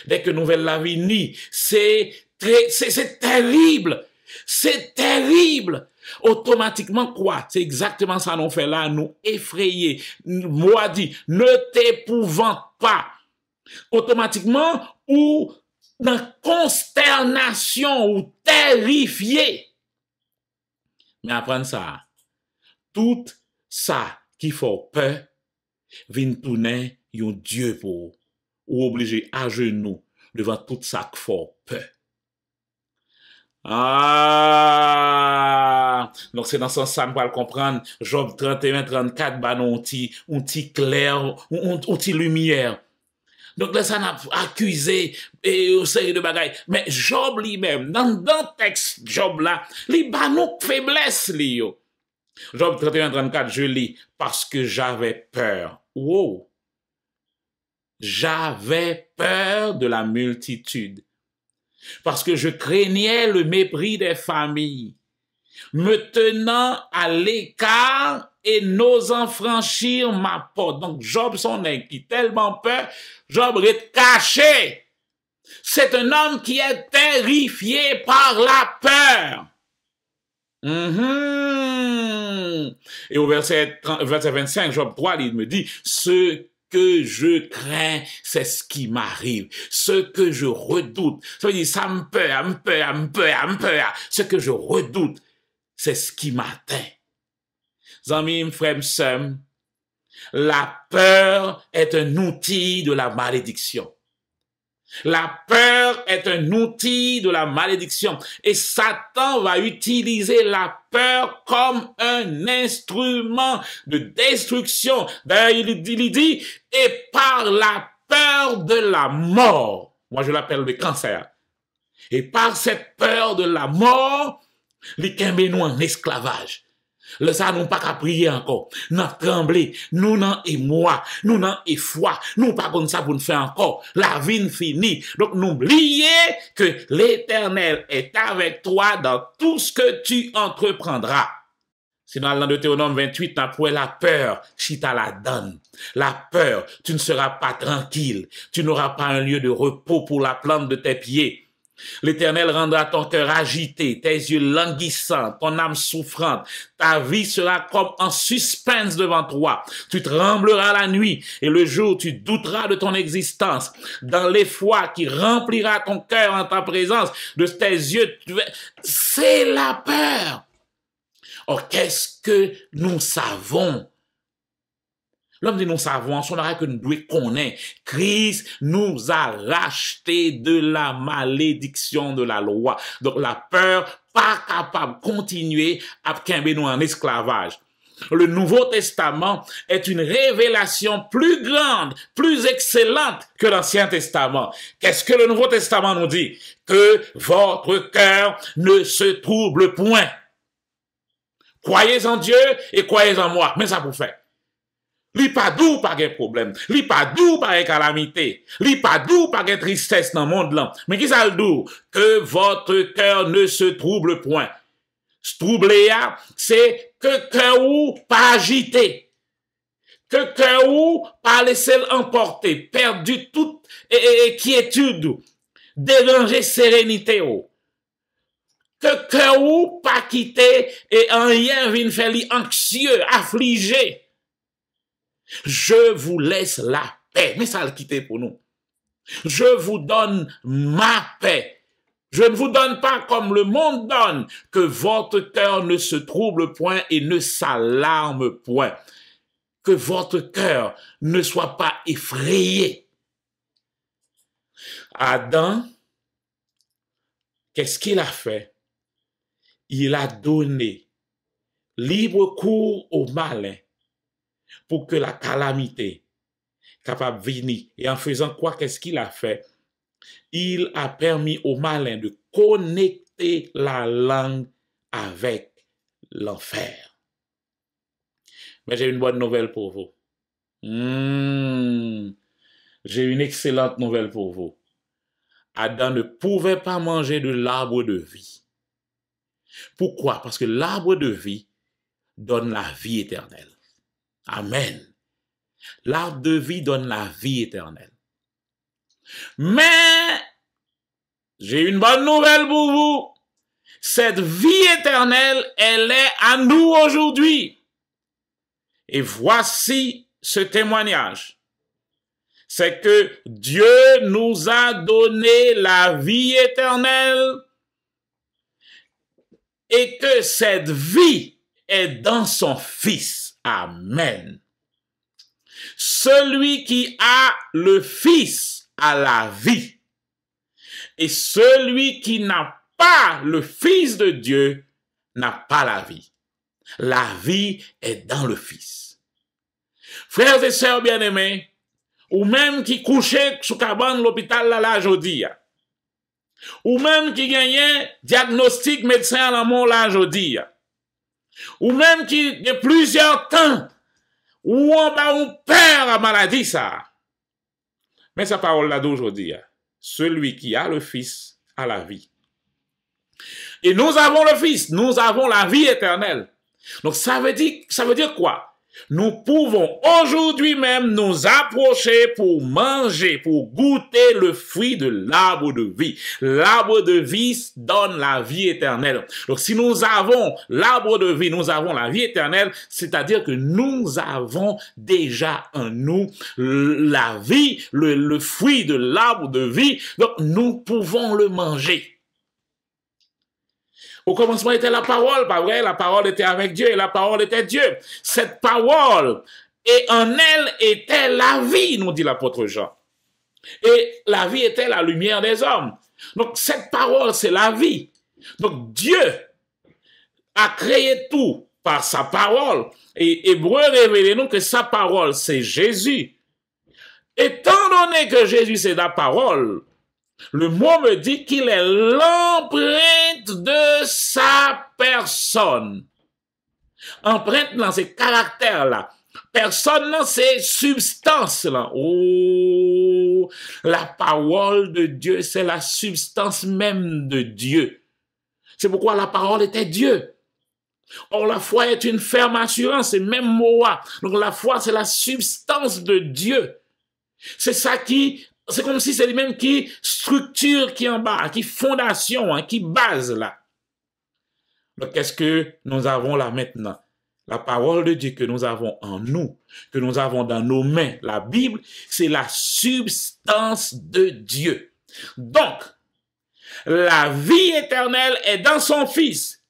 Speaker 1: Dès que nouvelle la vini, c'est terrible. C'est terrible. Automatiquement quoi? C'est exactement ça nous fait là, nous effrayer. Moi dit, ne t'épouvante pas. Automatiquement ou dans consternation ou terrifié. Mais apprendre ça, tout ça qui fait peur, vient tourner un Dieu pour ou obligé à genoux devant tout ça qui fait peur. Ah! Donc c'est dans ce sens ça nous va le comprendre. Job 31, 34, bah non, un petit clair, un petit lumière. Donc là, ça n'a accusé et une série de bagailles. Mais Job lui-même, dans le texte Job là, il bat nos faiblesses, li yo. Job 31, 34, je lis, parce que j'avais peur. Wow! J'avais peur de la multitude. Parce que je craignais le mépris des familles, me tenant à l'écart et n'osant franchir ma porte. Donc Job, son qui tellement peur, Job est caché. C'est un homme qui est terrifié par la peur. Et au verset 25, Job 3, il me dit, ce que je crains, c'est ce qui m'arrive. Ce que je redoute. Ça veut dire, ça me peur. Ce que je redoute, c'est ce qui m'atteint. Amis, frères, sœurs, la peur est un outil de la malédiction. La peur est un outil de la malédiction et Satan va utiliser la peur comme un instrument de destruction. D'ailleurs, il dit, et par la peur de la mort, moi je l'appelle le cancer, et par cette peur de la mort, les kembe nous en esclavage. Le ça nous pas qu'à prier encore. Nous trembler, nous n'en et moi, nous n'en et foi, nous pas comme ça pour nous faire encore. La vie finie. Donc n'oubliez que l'Éternel est avec toi dans tout ce que tu entreprendras. Sinon, dans Deutéronome 28, après la peur, si tu la donne. La peur, tu ne seras pas tranquille. Tu n'auras pas un lieu de repos pour la plante de tes pieds. L'Éternel rendra ton cœur agité, tes yeux languissants, ton âme souffrante. Ta vie sera comme en suspense devant toi. Tu trembleras la nuit et le jour tu douteras de ton existence. Dans l'effroi qui remplira ton cœur en ta présence, de tes yeux, c'est la peur. Or, qu'est-ce que nous savons? L'homme dit nous savons, son arrêt que nous devons connaître. Christ nous a racheté de la malédiction de la loi. Donc la peur, pas capable de continuer à kembe nous en esclavage. Le Nouveau Testament est une révélation plus grande, plus excellente que l'Ancien Testament. Qu'est-ce que le Nouveau Testament nous dit? Que votre cœur ne se trouble point. Croyez en Dieu et croyez en moi. Mais ça vous fait. Li pas doux par un problème, li pas doux par une calamité, li pas doux par une tristesse dans le monde là. Mais qui ça le doux? Que votre cœur ne se trouble point. Se troubler, c'est que cœur ou pas agité. Que cœur ou pas laisser l'emporter, perdu toute quiétude, déranger sérénité ou. Que cœur ou pas quitter et en rien vient faire li anxieux, affligé. Je vous laisse la paix. Mais ça le quitter pour nous. Je vous donne ma paix. Je ne vous donne pas comme le monde donne, que votre cœur ne se trouble point et ne s'alarme point. Que votre cœur ne soit pas effrayé. Adam, qu'est-ce qu'il a fait? Il a donné libre cours au malin pour que la calamité capable de venir. Et en faisant quoi, qu'est-ce qu'il a fait? Il a permis au malin de connecter la langue avec l'enfer. Mais j'ai une bonne nouvelle pour vous. J'ai une excellente nouvelle pour vous. Adam ne pouvait pas manger de l'arbre de vie. Pourquoi? Parce que l'arbre de vie donne la vie éternelle. Amen. L'arbre de vie donne la vie éternelle. Mais, j'ai une bonne nouvelle pour vous. Cette vie éternelle, elle est à nous aujourd'hui. Et voici ce témoignage. C'est que Dieu nous a donné la vie éternelle et que cette vie est dans son Fils. Amen. Celui qui a le Fils a la vie. Et celui qui n'a pas le Fils de Dieu n'a pas la vie. La vie est dans le Fils. Frères et sœurs bien-aimés, ou même qui couchaient sous cabane l'hôpital là aujourd'hui, ou même qui gagnait diagnostic médecin à la mort là aujourd'hui, ou même qui y a plusieurs temps où on perd la maladie ça. Mais sa parole là d'aujourd'hui, celui qui a le Fils a la vie. Et nous avons le Fils, nous avons la vie éternelle. Donc ça veut dire quoi? Nous pouvons aujourd'hui même nous approcher pour manger, pour goûter le fruit de l'arbre de vie. L'arbre de vie donne la vie éternelle. Donc si nous avons l'arbre de vie, nous avons la vie éternelle, c'est-à-dire que nous avons déjà en nous la vie, le fruit de l'arbre de vie. Donc nous pouvons le manger. Au commencement était la parole, pas vrai? La parole était avec Dieu et la parole était Dieu. Cette parole, et en elle était la vie, nous dit l'apôtre Jean. Et la vie était la lumière des hommes. Donc cette parole, c'est la vie. Donc Dieu a créé tout par sa parole. Et Hébreu révèle nous que sa parole, c'est Jésus. Étant donné que Jésus, c'est la parole, le mot me dit qu'il est l'empreinte de sa personne. Empreinte dans ces caractères-là. Personne dans ces substances-là. Oh, la parole de Dieu, c'est la substance même de Dieu. C'est pourquoi la parole était Dieu. Or, la foi est une ferme assurance, c'est même Moa. Donc, la foi, c'est la substance de Dieu. C'est ça c'est comme si c'est lui-même qui structure, qui en bas, qui fondation, qui base là. Donc, qu'est-ce que nous avons là maintenant? La parole de Dieu que nous avons en nous, que nous avons dans nos mains, la Bible, c'est la substance de Dieu. Donc, la vie éternelle est dans son Fils,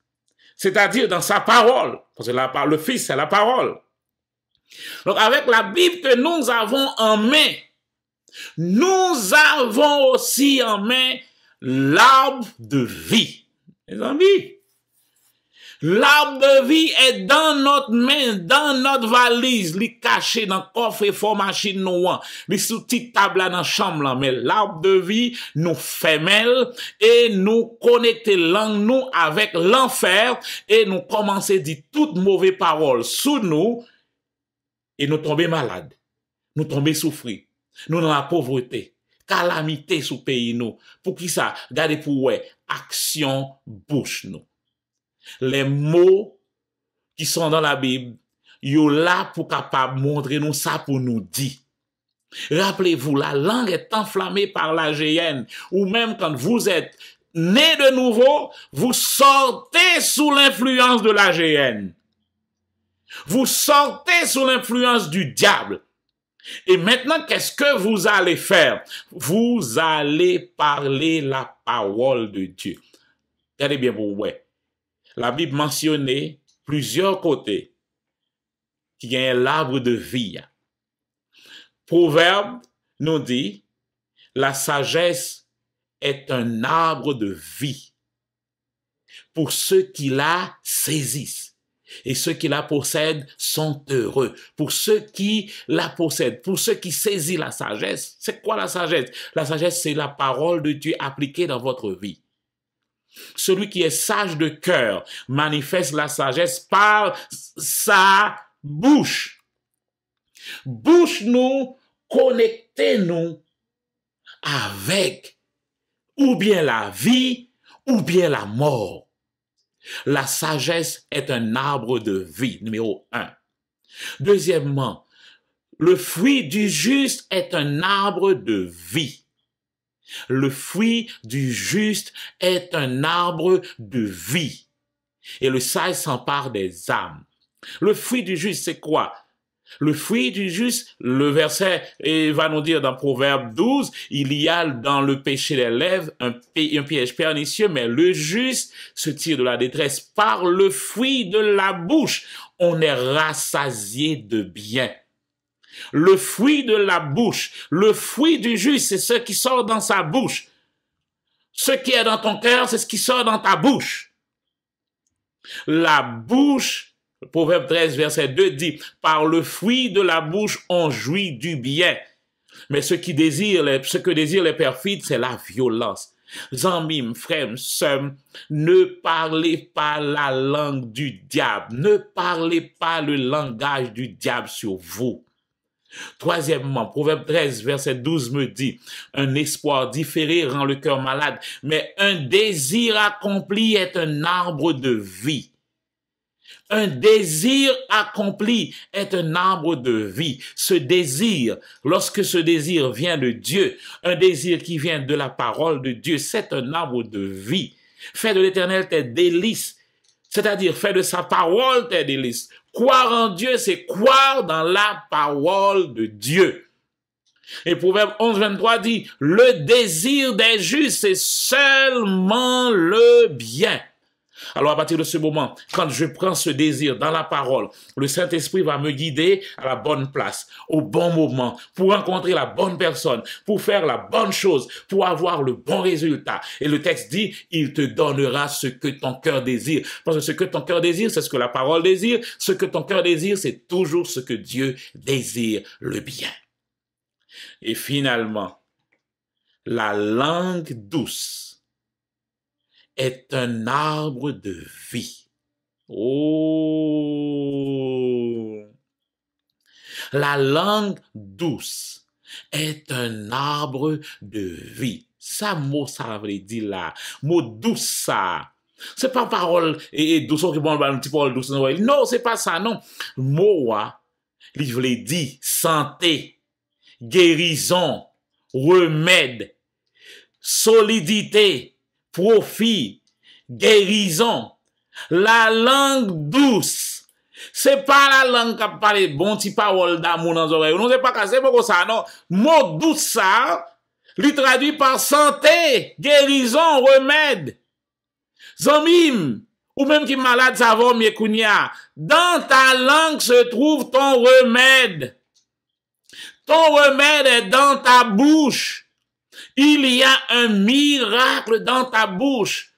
Speaker 1: c'est-à-dire dans sa parole, parce que le Fils, c'est la parole. Donc, avec la Bible que nous avons en main, nous avons aussi en main l'arbre de vie. Les amis, l'arbre de vie est dans notre main, dans notre valise, li caché dans le coffre et fort machine noire, li sous petite table dans la chambre, mais l'arbre de vie nous fait mal et nous connecter nous avec l'enfer et nous commencer à dire toutes mauvaises paroles sous nous et nous tomber malades, nous tomber souffrir. Nous dans la pauvreté, calamité sous pays nous. Pour qui ça? Regardez pour ouais, action bouche nous. Les mots qui sont dans la Bible, yo là pour capable montrer nous ça pour nous dire. Rappelez-vous, la langue est enflammée par la géhenne, ou même quand vous êtes né de nouveau, vous sortez sous l'influence de la géhenne. Vous sortez sous l'influence du diable. Et maintenant, qu'est-ce que vous allez faire? Vous allez parler la parole de Dieu. Regardez bien pour vous. La Bible mentionnait plusieurs côtés qui gagnent l'arbre de vie. Proverbe nous dit, la sagesse est un arbre de vie pour ceux qui la saisissent. Et ceux qui la possèdent sont heureux. Pour ceux qui la possèdent, pour ceux qui saisissent la sagesse, c'est quoi la sagesse? La sagesse, c'est la parole de Dieu appliquée dans votre vie. Celui qui est sage de cœur manifeste la sagesse par sa bouche. Bouche-nous, connectez-nous avec ou bien la vie ou bien la mort. La sagesse est un arbre de vie, numéro 1. Deuxièmement, le fruit du juste est un arbre de vie. Le fruit du juste est un arbre de vie. Et le sage s'empare des âmes. Le fruit du juste, c'est quoi? Le fruit du juste, le verset va nous dire dans Proverbe 12, il y a dans le péché des lèvres un piège pernicieux, mais le juste se tire de la détresse par le fruit de la bouche. On est rassasié de bien. Le fruit de la bouche, le fruit du juste, c'est ce qui sort dans sa bouche. Ce qui est dans ton cœur, c'est ce qui sort dans ta bouche. La bouche, Proverbe 13, verset 2 dit, par le fruit de la bouche, on jouit du bien. Mais ce que désirent les perfides, c'est la violence. Zanmim, frères, sœurs, ne parlez pas la langue du diable. Ne parlez pas le langage du diable sur vous. Troisièmement, Proverbe 13, verset 12 me dit, un espoir différé rend le cœur malade, mais un désir accompli est un arbre de vie. Un désir accompli est un arbre de vie. Ce désir, lorsque ce désir vient de Dieu, un désir qui vient de la parole de Dieu, c'est un arbre de vie. Fais de l'Éternel tes délices, c'est-à-dire fais de sa parole tes délices. Croire en Dieu, c'est croire dans la parole de Dieu. Et Proverbe 11, 23 dit, le désir des justes, c'est seulement le bien. Alors à partir de ce moment, quand je prends ce désir dans la parole, le Saint-Esprit va me guider à la bonne place, au bon moment, pour rencontrer la bonne personne, pour faire la bonne chose, pour avoir le bon résultat. Et le texte dit, il te donnera ce que ton cœur désire. Parce que ce que ton cœur désire, c'est ce que la parole désire. Ce que ton cœur désire, c'est toujours ce que Dieu désire, le bien. Et finalement, la langue douce est un arbre de vie. Oh! La langue douce est un arbre de vie. Ça, mot, ça veut dire là. Mot douce, ça. C'est pas parole et douce, qui bon, un petit parole douce. Non, c'est pas ça, non. Mot, il veut dire santé, guérison, remède, solidité, profit, guérison. La langue douce, c'est pas la langue qui parle bon petit parole d'amour dans les oreilles. Non, c'est pas c'est pas ça, non. Mot douce, ça, lui traduit par santé, guérison, remède. Zamim, ou même qui est malade, ça va mieux kounia. Dans ta langue se trouve ton remède. Ton remède est dans ta bouche. Il y a un miracle dans ta bouche.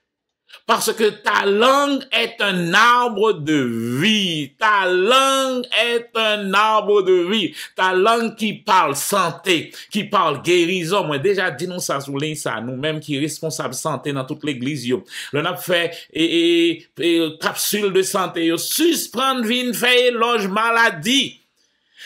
Speaker 1: Parce que ta langue est un arbre de vie. Ta langue est un arbre de vie. Ta langue qui parle santé, qui parle guérison. Moi, déjà, dis-nous ça, souligne ça. Nous-mêmes qui responsables santé dans toute l'église, yo. On a fait, capsule de santé, yo. Suspendre vin fait loge maladie.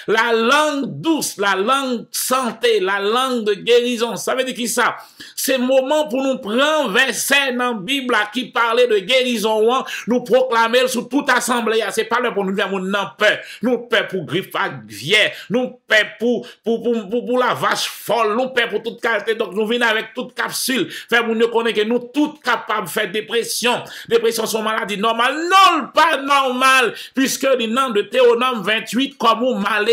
Speaker 1: La langue douce, la langue santé, la langue de guérison, ça veut dire qui ça? C'est moment pour nous prendre verset dans la Bible qui parlait de guérison, nous proclamer sur toute assemblée. C'est pas là pour nous faire mon peur. Nous peur pour griffe vierge, nous peur pour la vache folle, nous peur pour toute qualité. Donc nous venons avec toute capsule. Faire pour nous connaître que nous toutes capables de faire dépression. Dépression sont maladies normales. Non, pas normal, puisque le nom de Théonome 28 comme une malédiction.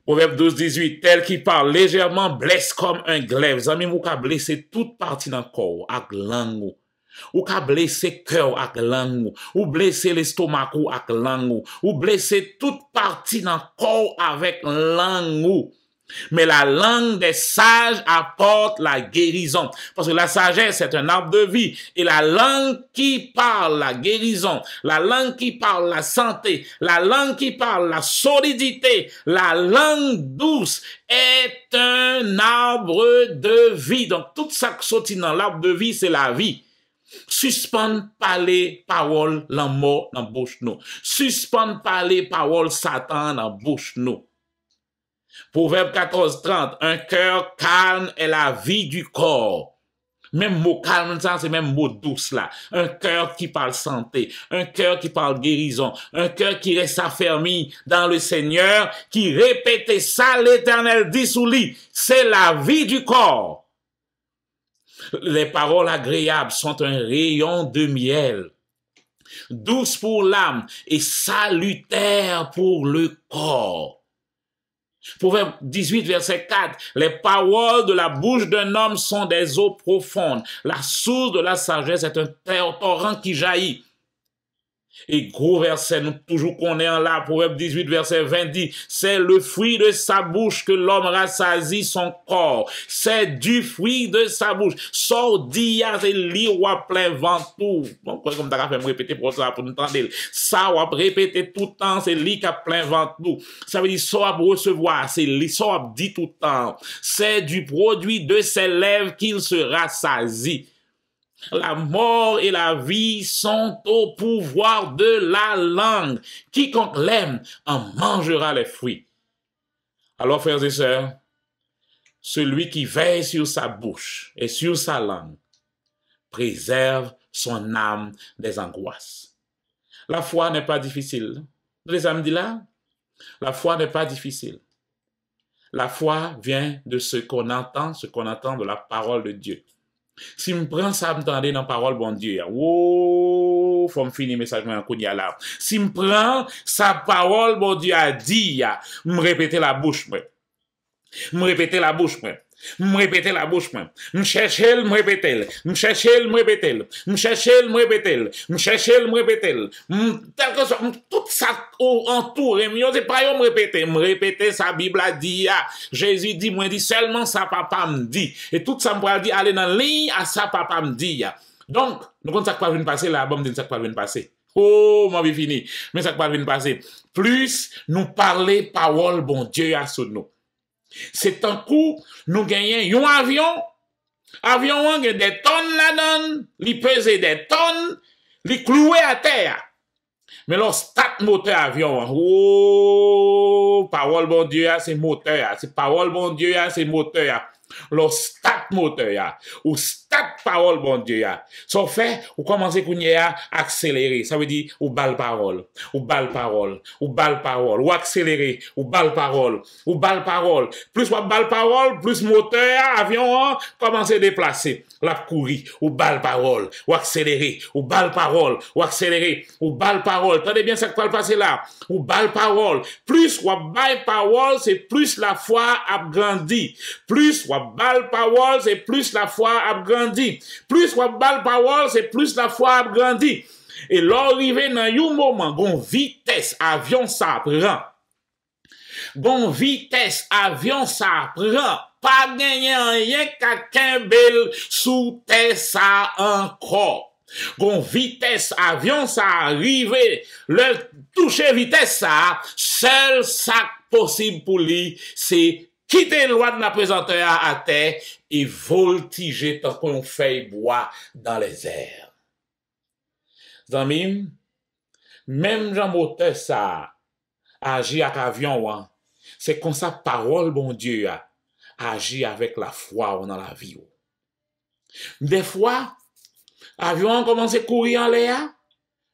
Speaker 1: Proverbe 12, 18, tel qui parle légèrement blesse comme un glaive. Zami ou ka blesser toute partie dans le corps avec langue. Ou ka blesser cœur avec langue. Ou blesser l'estomac avec langue. Ou blesser toute partie dans le corps avec langue. Mais la langue des sages apporte la guérison. Parce que la sagesse est un arbre de vie. Et la langue qui parle la guérison, la langue qui parle la santé, la langue qui parle la solidité, la langue douce est un arbre de vie. Donc tout ça qui sortit dans l'arbre de vie, c'est la vie. Suspend parler parole la mort dans bouche nous. Suspend parler parole Satan dans bouche nous. Proverbe 14, 30, un cœur calme est la vie du corps. Même mot calme, ça, c'est même mot douce là. Un cœur qui parle santé, un cœur qui parle guérison, un cœur qui reste affermi dans le Seigneur, qui répétait ça, l'Éternel dit sous lui. C'est la vie du corps. Les paroles agréables sont un rayon de miel, douce pour l'âme et salutaire pour le corps. Proverbe 18, verset 4, les paroles de la bouche d'un homme sont des eaux profondes. La source de la sagesse est un torrent qui jaillit. Et gros verset, nous toujours qu'on est en là, Proverbe 18, verset 20 dit, c'est le fruit de sa bouche que l'homme rassasie son corps. C'est du fruit de sa bouche. Sort d'hier, c'est li ou à plein vent tout. Bon, comme t'as fait me répéter pour ça, pour nous entendre. Ça, ou à répéter tout le temps, c'est li qui a plein vent tout. Ça veut dire, ça à recevoir, c'est li, ça à dit tout le temps. C'est du produit de ses lèvres qu'il se rassasie. La mort et la vie sont au pouvoir de la langue. Quiconque l'aime en mangera les fruits. Alors, frères et sœurs, celui qui veille sur sa bouche et sur sa langue préserve son âme des angoisses. La foi n'est pas difficile. Les amis disent là, la foi n'est pas difficile. La foi vient de ce qu'on entend de la parole de Dieu. Si je prends ça, je m'entendais dans la parole, bon Dieu. Oh, faut me finir le message, là. Si je prends sa parole, bon Dieu a dit, me répéter la bouche, moi. Me répéter la bouche, moi. Me répéter la bouche, moi. Me chercher, me répéter. Me chercher, me répéter. Me chercher, me répéter. Me chercher, me répéter. Tel que soit, tout ça entoure, c'est pas yo me répéter sa Bible a dit, Jésus dit, moi dit seulement ça papa me dit. Et tout ça me pourra dire, aller dans la ligne à ça papa me dit. Donc, nous comptons ça qui va venir passer, là, bon, ça qui va venir passer. Oh, ma vie fini. Mais ça qui va venir passer. Plus nous parler parole, bon Dieu, à sur nous. C'est un coup, nous gagnons un avion. Avion, a des tonnes là-dedans, il pèse des tonnes, il cloué à terre. Mais le start moteur avion, oh, parole bon Dieu, c'est moteur, c'est parole bon Dieu, c'est moteur. Le start moteur, ou start parole bon Dieu, ça fait, ou commencez à accélérer, ça veut dire, ou balle parole, ou balle parole, ou balle parole, ou accélérer, ou balle parole, ou balle parole. Plus ou balle parole, plus moteur, avion, commencez à déplacer, la courir, ou balle parole, ou accélérer, ou balle parole, ou accélérer, ou balle parole. Tenez bien ça qui va passer là, ou balle parole. Plus ou balle parole, c'est plus la foi a grandi. Plus ou balle parole, c'est plus la foi a grandi. Plus ou balle parole, c'est plus la foi a grandi. Et l'arrivée dans un moment, gon vitesse avion ça prend. Gon vitesse avion ça prend. Pas gagner rien qu'à Kimbel sous terre ça encore. Gon vitesse avion ça arrive, le toucher vitesse ça, seul ça possible pour lui, c'est quitter le loi de la présenteur à terre et voltiger tant qu'on fait bois dans les airs. Zamim, même Jean moteur ça agit avec avion, c'est comme ça parole bon Dieu agit avec la foi dans la vie. Des fois, avion commence à courir en l'air,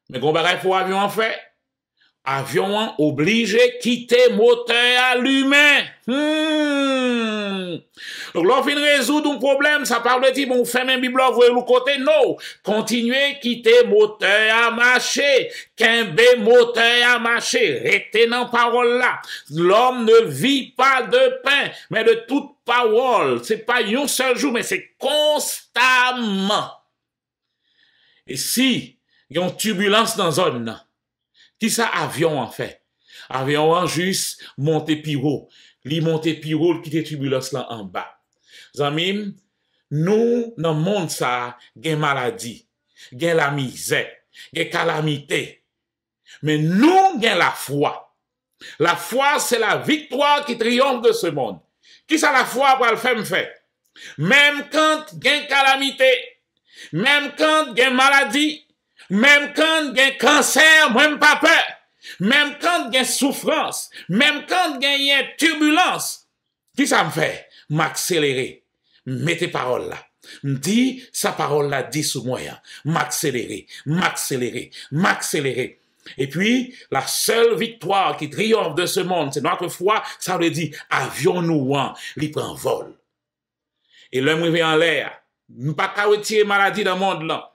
Speaker 1: mais qu'on bagaille pour avion en fait. Avion obligé quitter moteur allumé. Donc, lorsqu'on résout un problème, ça parle de dire, bon, fait même Bible, vous voyez le côté, non. Continuez, quitter moteur à marcher. Qu'imbe moteur à marcher. Restez dans parole là. L'homme ne vit pas de pain, mais de toute parole. C'est pas un seul jour, mais c'est constamment. Et si il y a une turbulence dans la zone, qui ça avion en fait? Avion en juste monter piro. Li monter piro, quitter turbulence là en bas. Zamim, nous, dans le monde ça, gen maladie, gen la misère, gen calamité. Mais nous, gen la foi. La foi, c'est la victoire qui triomphe de ce monde. Qui ça la foi pour le faire me faire? Même quand gen calamité, même quand gen maladie, même quand il y a cancer, même pas peur. Même quand il y a souffrance. Même quand il y a turbulence. Qui ça me fait? M'accélérer. Mettez parole là. Me dit, sa parole là dit sous moi. M'accélérer. M'accélérer. M'accélérer. Et puis, la seule victoire qui triomphe de ce monde, c'est notre foi. Ça veut dire, avion nous, il prend vol. Et l'homme revient en l'air. Pas qu'à retirer maladie dans le monde là.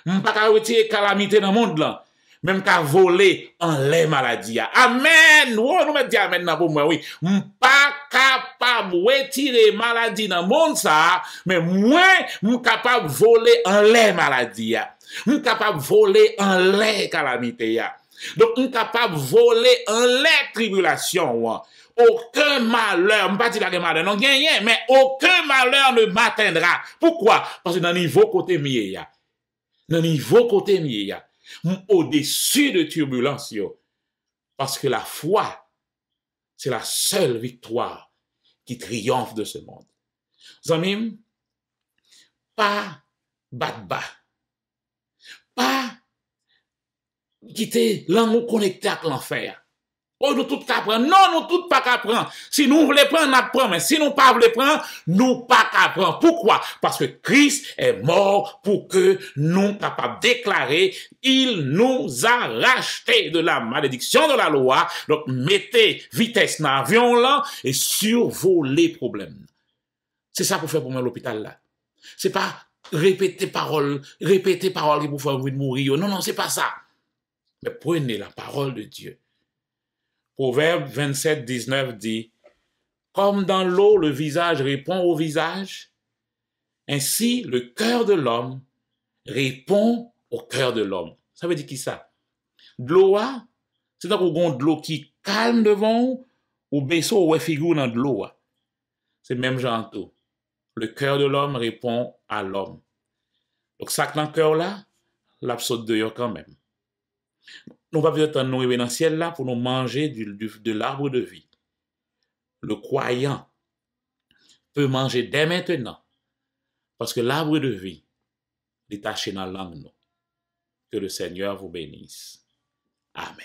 Speaker 1: M'pas qu'à retirer calamité dans le monde là. Même qu'à voler en les maladies. Amen. Oh, nous mettons amen dans pour moi, oui. M'pas capable retirer maladie dans le monde ça, mais moi, m'capable voler en les maladies. Nous capable voler en l'air calamité ya. Donc nous capable voler en l'air tribulation. Aucun malheur, pas dire que malheur non gagné, mais aucun malheur ne m'atteindra. Pourquoi? Parce que dans le niveau côté mieux ya. Dans le niveau côté mieux ya. Au-dessus de turbulences yo. Parce que la foi, c'est la seule victoire qui triomphe de ce monde. Zamim, pas battre bas. Pas quitter l'amour connecté avec l'enfer. Oh, nous tout qu'à prendre. Non, nous tout pas qu'à prendre. Si nous voulons prendre, nous prenons. Mais si nous pas voulons prendre, nous pas qu'à prendre. Pourquoi? Parce que Christ est mort pour que nous capables de déclarer, il nous a racheté de la malédiction de la loi. Donc, mettez vitesse dans l'avion là et survolez le problème. C'est ça pour faire pour moi l'hôpital là. C'est pas répéter parole qui pour faire envie de mourir. Non, non, c'est pas ça. Mais prenez la parole de Dieu. Proverbe 27, 19 dit, comme dans l'eau, le visage répond au visage, ainsi le cœur de l'homme répond au cœur de l'homme. Ça veut dire qui ça? De l'eau, c'est donc de l'eau qui calme devant ou baisseau ou figure dans de l'eau. C'est même genre tout. Le cœur de l'homme répond à l'homme. Donc ça dans le cœur là, l'absurde de yo quand même. Nous va peut-être nous arriver dans le ciel là pour nous manger de l'arbre de vie. Le croyant peut manger dès maintenant parce que l'arbre de vie est taché dans la langue. Que le Seigneur vous bénisse. Amen.